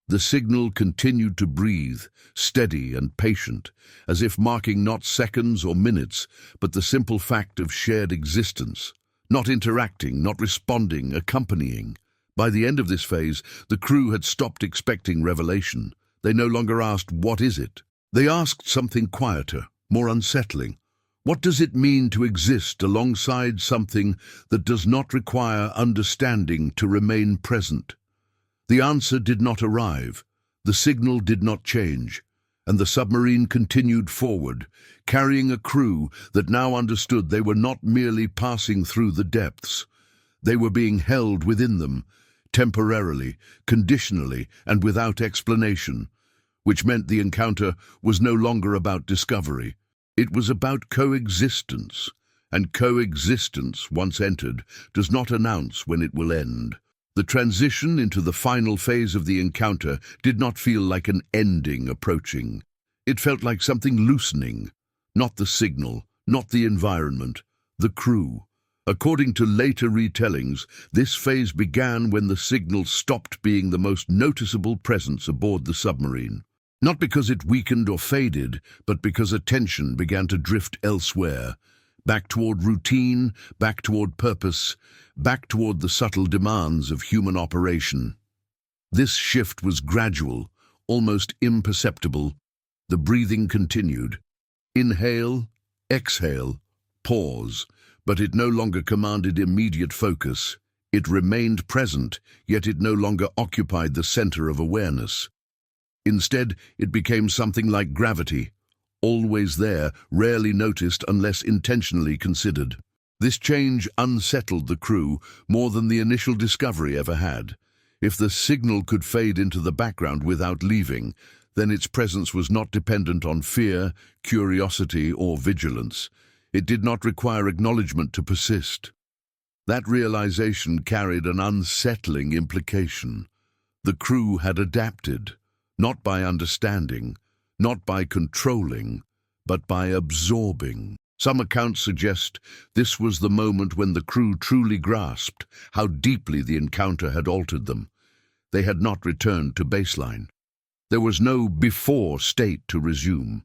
The signal continued to breathe, steady and patient, as if marking not seconds or minutes, but the simple fact of shared existence, not interacting, not responding, accompanying. By the end of this phase, the crew had stopped expecting revelation. They no longer asked, "What is it?" They asked something quieter, more unsettling. What does it mean to exist alongside something that does not require understanding to remain present? The answer did not arrive, the signal did not change, and the submarine continued forward, carrying a crew that now understood they were not merely passing through the depths. They were being held within them, temporarily, conditionally, and without explanation, which meant the encounter was no longer about discovery. It was about coexistence, and coexistence, once entered, does not announce when it will end. The transition into the final phase of the encounter did not feel like an ending approaching. It felt like something loosening, not the signal, not the environment, the crew. According to later retellings, this phase began when the signal stopped being the most noticeable presence aboard the submarine. Not because it weakened or faded, but because attention began to drift elsewhere. back toward routine, back toward purpose, back toward the subtle demands of human operation. This shift was gradual, almost imperceptible. The breathing continued. Inhale, exhale, pause, but it no longer commanded immediate focus. It remained present, yet it no longer occupied the center of awareness. Instead, it became something like gravity, always there, rarely noticed unless intentionally considered. This change unsettled the crew more than the initial discovery ever had. If the signal could fade into the background without leaving, then its presence was not dependent on fear, curiosity, or vigilance. It did not require acknowledgement to persist. That realization carried an unsettling implication. The crew had adapted, not by understanding, not by controlling, but by absorbing. Some accounts suggest this was the moment when the crew truly grasped how deeply the encounter had altered them. They had not returned to baseline. There was no before state to resume.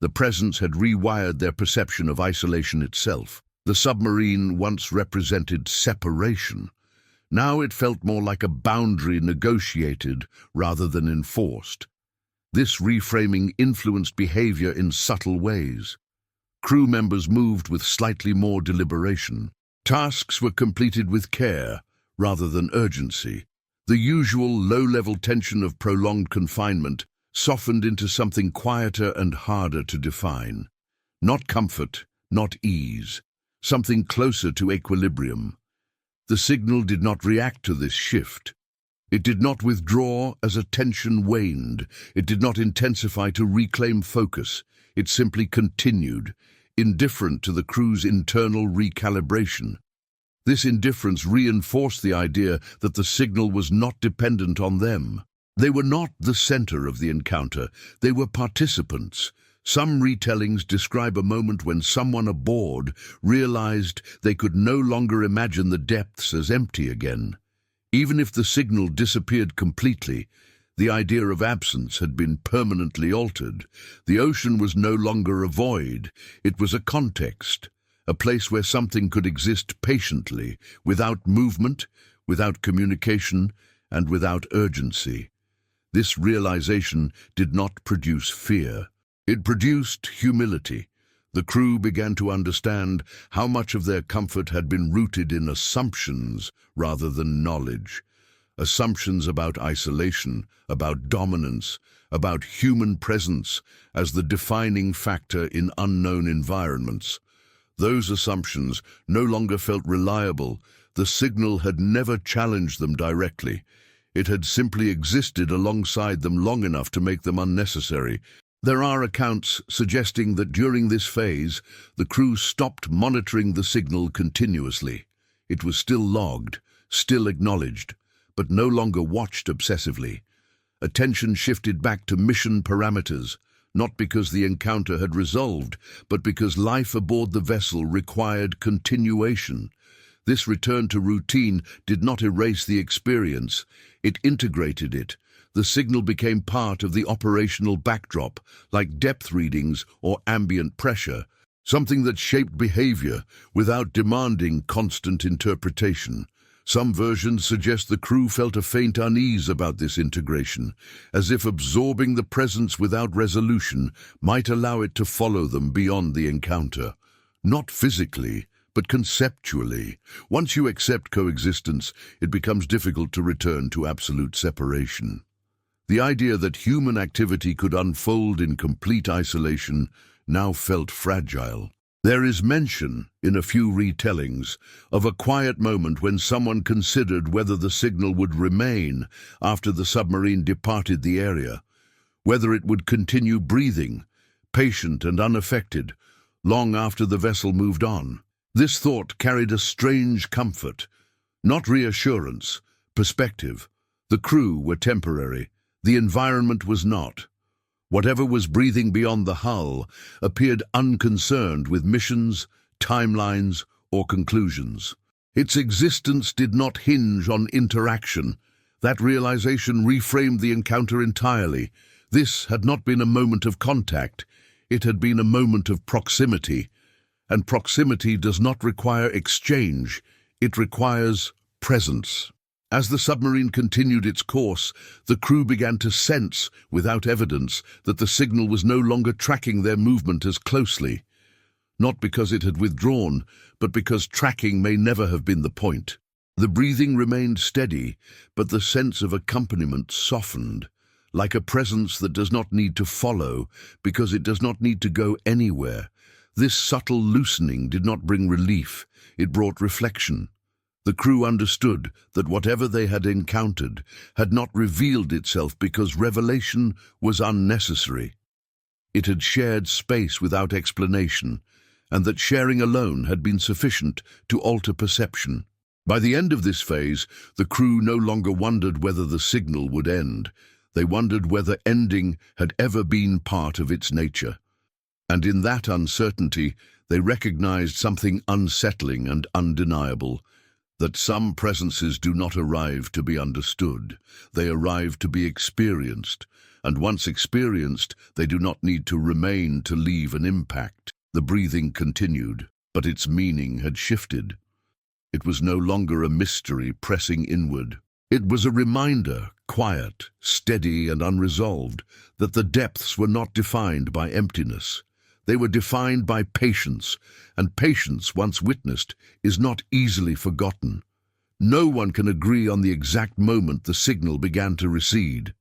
The presence had rewired their perception of isolation itself. The submarine once represented separation. Now it felt more like a boundary negotiated rather than enforced. This reframing influenced behavior in subtle ways. Crew members moved with slightly more deliberation. Tasks were completed with care rather than urgency. The usual low-level tension of prolonged confinement softened into something quieter and harder to define. Not comfort, not ease, something closer to equilibrium. The signal did not react to this shift. It did not withdraw as attention waned. It did not intensify to reclaim focus. It simply continued, indifferent to the crew's internal recalibration. This indifference reinforced the idea that the signal was not dependent on them. They were not the center of the encounter. They were participants. Some retellings describe a moment when someone aboard realized they could no longer imagine the depths as empty again. Even if the signal disappeared completely, the idea of absence had been permanently altered. The ocean was no longer a void. It was a context, a place where something could exist patiently, without movement, without communication, and without urgency. This realization did not produce fear. It produced humility. The crew began to understand how much of their comfort had been rooted in assumptions rather than knowledge. Assumptions about isolation, about dominance, about human presence as the defining factor in unknown environments. Those assumptions no longer felt reliable. The signal had never challenged them directly. It had simply existed alongside them long enough to make them unnecessary. There are accounts suggesting that during this phase, the crew stopped monitoring the signal continuously. It was still logged, still acknowledged, but no longer watched obsessively. Attention shifted back to mission parameters, not because the encounter had resolved, but because life aboard the vessel required continuation. This return to routine did not erase the experience, it integrated it. The signal became part of the operational backdrop, like depth readings or ambient pressure, something that shaped behavior without demanding constant interpretation. Some versions suggest the crew felt a faint unease about this integration, as if absorbing the presence without resolution might allow it to follow them beyond the encounter. Not physically, but conceptually. Once you accept coexistence, it becomes difficult to return to absolute separation. The idea that human activity could unfold in complete isolation now felt fragile. There is mention, in a few retellings, of a quiet moment when someone considered whether the signal would remain after the submarine departed the area, whether it would continue breathing, patient and unaffected, long after the vessel moved on. This thought carried a strange comfort, not reassurance, perspective. The crew were temporary. The environment was not. Whatever was breathing beyond the hull appeared unconcerned with missions, timelines, or conclusions. Its existence did not hinge on interaction. That realization reframed the encounter entirely. This had not been a moment of contact. It had been a moment of proximity. And proximity does not require exchange, it requires presence. As the submarine continued its course, the crew began to sense, without evidence, that the signal was no longer tracking their movement as closely. Not because it had withdrawn, but because tracking may never have been the point. The breathing remained steady, but the sense of accompaniment softened, like a presence that does not need to follow, because it does not need to go anywhere. This subtle loosening did not bring relief, it brought reflection. The crew understood that whatever they had encountered had not revealed itself because revelation was unnecessary. It had shared space without explanation, and that sharing alone had been sufficient to alter perception. By the end of this phase, the crew no longer wondered whether the signal would end. They wondered whether ending had ever been part of its nature. And in that uncertainty, they recognized something unsettling and undeniable, that some presences do not arrive to be understood. They arrive to be experienced, and once experienced, they do not need to remain to leave an impact. The breathing continued, but its meaning had shifted. It was no longer a mystery pressing inward. It was a reminder, quiet, steady, and unresolved, that the depths were not defined by emptiness. They were defined by patience, and patience, once witnessed, is not easily forgotten. No one can agree on the exact moment the signal began to recede.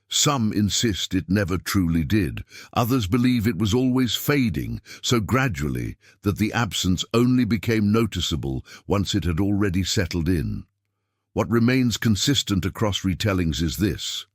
Some insist it never truly did. Others believe it was always fading, so gradually that the absence only became noticeable once it had already settled in. What remains consistent across retellings is this: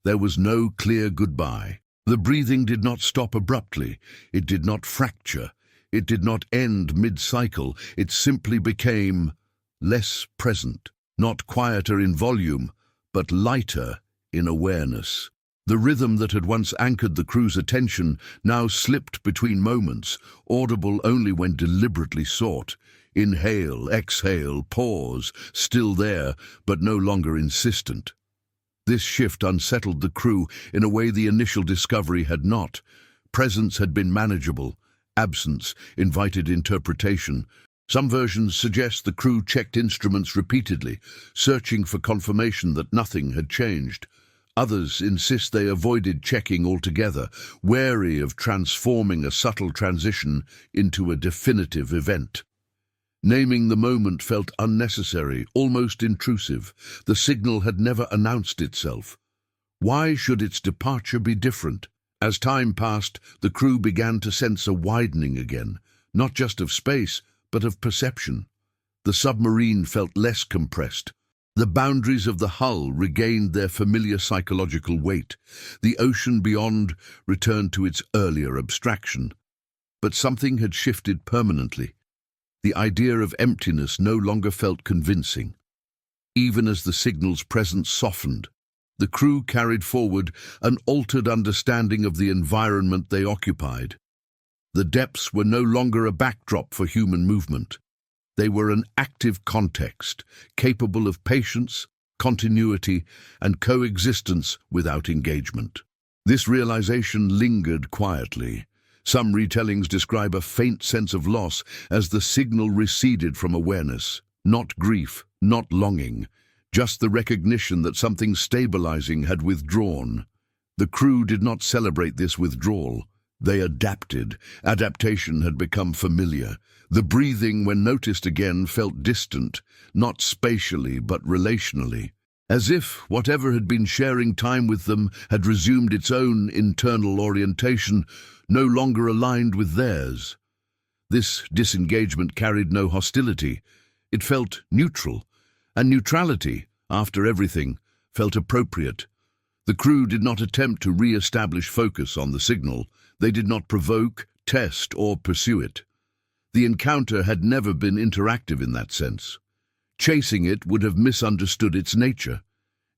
there was no clear goodbye. The breathing did not stop abruptly, it did not fracture, it did not end mid-cycle, it simply became less present, not quieter in volume, but lighter in awareness. The rhythm that had once anchored the crew's attention now slipped between moments, audible only when deliberately sought. Inhale, exhale, pause, still there, but no longer insistent. This shift unsettled the crew in a way the initial discovery had not. Presence had been manageable. Absence invited interpretation. Some versions suggest the crew checked instruments repeatedly, searching for confirmation that nothing had changed. Others insist they avoided checking altogether, wary of transforming a subtle transition into a definitive event. Naming the moment felt unnecessary, almost intrusive. The signal had never announced itself. Why should its departure be different? As time passed, the crew began to sense a widening again, not just of space, but of perception. The submarine felt less compressed. The boundaries of the hull regained their familiar psychological weight. The ocean beyond returned to its earlier abstraction. But something had shifted permanently. The idea of emptiness no longer felt convincing. Even as the signal's presence softened, the crew carried forward an altered understanding of the environment they occupied. The depths were no longer a backdrop for human movement. They were an active context, capable of patience, continuity, and coexistence without engagement. This realization lingered quietly. Some retellings describe a faint sense of loss as the signal receded from awareness. Not grief, not longing, just the recognition that something stabilizing had withdrawn. The crew did not celebrate this withdrawal. They adapted. Adaptation had become familiar. The breathing, when noticed again, felt distant, not spatially but relationally, as if whatever had been sharing time with them had resumed its own internal orientation, no longer aligned with theirs. This disengagement carried no hostility. It felt neutral, and neutrality, after everything, felt appropriate. The crew did not attempt to re-establish focus on the signal. They did not provoke, test, or pursue it. The encounter had never been interactive in that sense. Chasing it would have misunderstood its nature.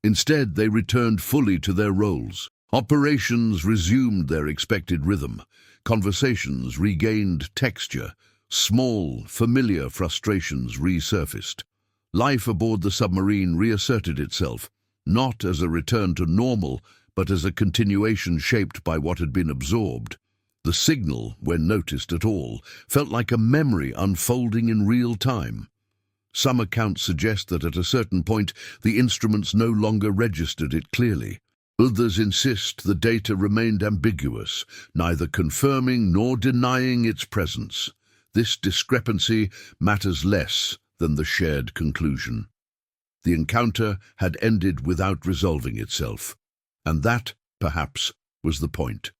Instead, they returned fully to their roles. Operations resumed their expected rhythm. Conversations regained texture. Small, familiar frustrations resurfaced. Life aboard the submarine reasserted itself, not as a return to normal, but as a continuation shaped by what had been absorbed. The signal, when noticed at all, felt like a memory unfolding in real time. Some accounts suggest that at a certain point the instruments no longer registered it clearly. Others insist the data remained ambiguous, neither confirming nor denying its presence. This discrepancy matters less than the shared conclusion. The encounter had ended without resolving itself, and that, perhaps, was the point.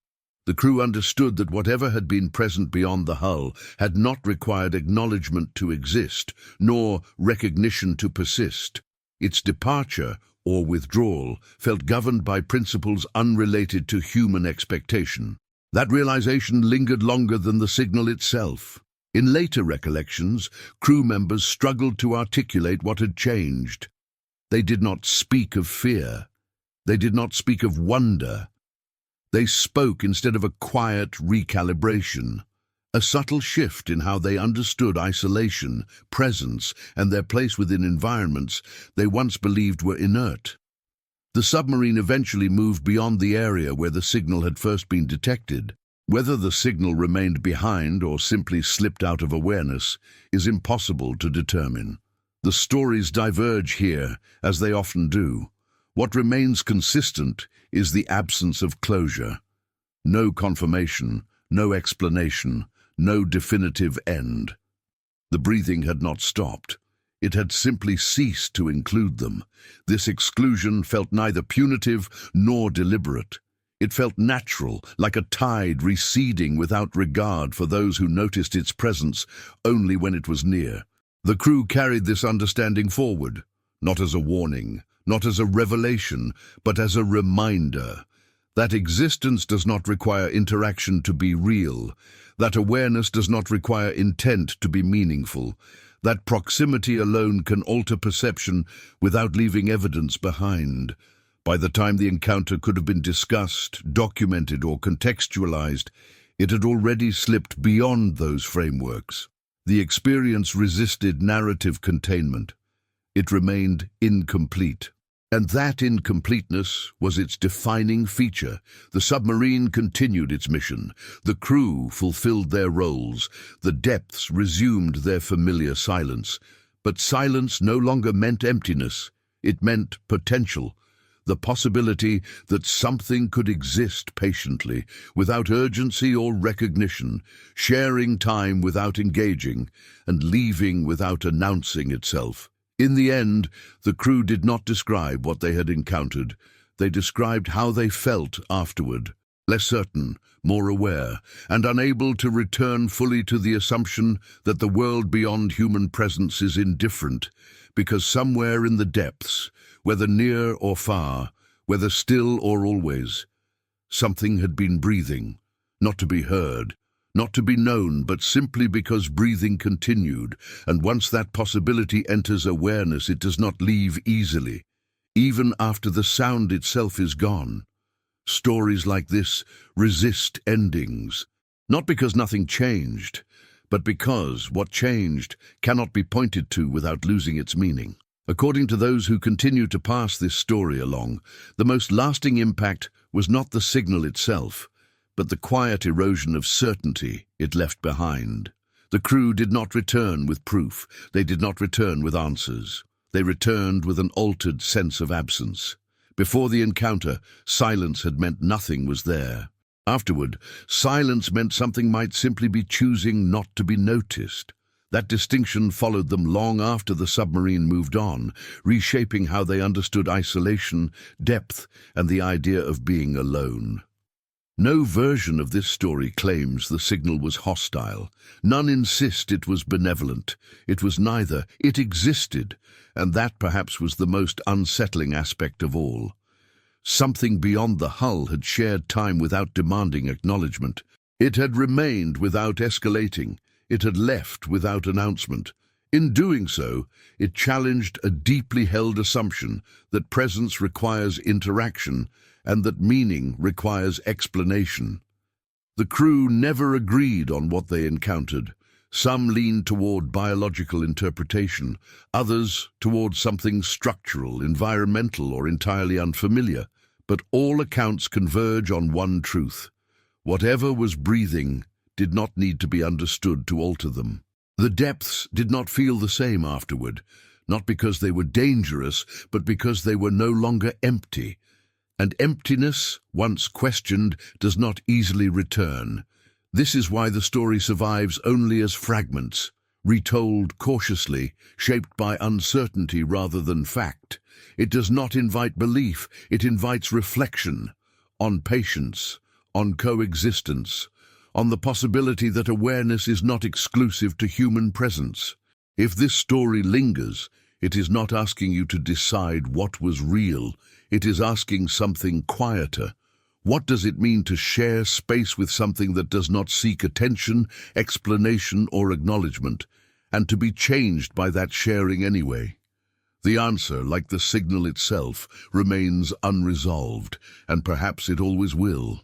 The crew understood that whatever had been present beyond the hull had not required acknowledgement to exist, nor recognition to persist. Its departure, or withdrawal, felt governed by principles unrelated to human expectation. That realization lingered longer than the signal itself. In later recollections, crew members struggled to articulate what had changed. They did not speak of fear. They did not speak of wonder. They spoke instead of a quiet recalibration, a subtle shift in how they understood isolation, presence, and their place within environments they once believed were inert. The submarine eventually moved beyond the area where the signal had first been detected. Whether the signal remained behind or simply slipped out of awareness is impossible to determine. The stories diverge here, as they often do. What remains consistent is the absence of closure. No confirmation, no explanation, no definitive end. The breathing had not stopped. It had simply ceased to include them. This exclusion felt neither punitive nor deliberate. It felt natural, like a tide receding without regard for those who noticed its presence only when it was near. The crew carried this understanding forward, not as a warning, not as a revelation, but as a reminder that existence does not require interaction to be real, that awareness does not require intent to be meaningful, that proximity alone can alter perception without leaving evidence behind. By the time the encounter could have been discussed, documented, or contextualized, it had already slipped beyond those frameworks. The experience resisted narrative containment. It remained incomplete. And that incompleteness was its defining feature. The submarine continued its mission. The crew fulfilled their roles. The depths resumed their familiar silence. But silence no longer meant emptiness. It meant potential. The possibility that something could exist patiently, without urgency or recognition, sharing time without engaging, and leaving without announcing itself. In the end, the crew did not describe what they had encountered. They described how they felt afterward, less certain, more aware, and unable to return fully to the assumption that the world beyond human presence is indifferent, because somewhere in the depths, whether near or far, whether still or always, something had been breathing, not to be heard, not to be known, but simply because breathing continued, and once that possibility enters awareness, it does not leave easily, even after the sound itself is gone. Stories like this resist endings, not because nothing changed, but because what changed cannot be pointed to without losing its meaning. According to those who continue to pass this story along, the most lasting impact was not the signal itself, but the quiet erosion of certainty it left behind. The crew did not return with proof. They did not return with answers. They returned with an altered sense of absence. Before the encounter, silence had meant nothing was there. Afterward, silence meant something might simply be choosing not to be noticed. That distinction followed them long after the submarine moved on, reshaping how they understood isolation, depth, and the idea of being alone. No version of this story claims the signal was hostile. None insist it was benevolent. It was neither. It existed, and that perhaps was the most unsettling aspect of all. Something beyond the hull had shared time without demanding acknowledgement. It had remained without escalating. It had left without announcement. In doing so, it challenged a deeply held assumption that presence requires interaction and that meaning requires explanation. The crew never agreed on what they encountered. Some leaned toward biological interpretation, others toward something structural, environmental, or entirely unfamiliar. But all accounts converge on one truth. Whatever was breathing did not need to be understood to alter them. The depths did not feel the same afterward, not because they were dangerous, but because they were no longer empty. And emptiness, once questioned, does not easily return. This is why the story survives only as fragments, retold cautiously, shaped by uncertainty rather than fact. It does not invite belief, it invites reflection on patience, on coexistence, on the possibility that awareness is not exclusive to human presence. If this story lingers, it is not asking you to decide what was real, it is asking something quieter. What does it mean to share space with something that does not seek attention, explanation, or acknowledgement, and to be changed by that sharing anyway? The answer, like the signal itself, remains unresolved, and perhaps it always will.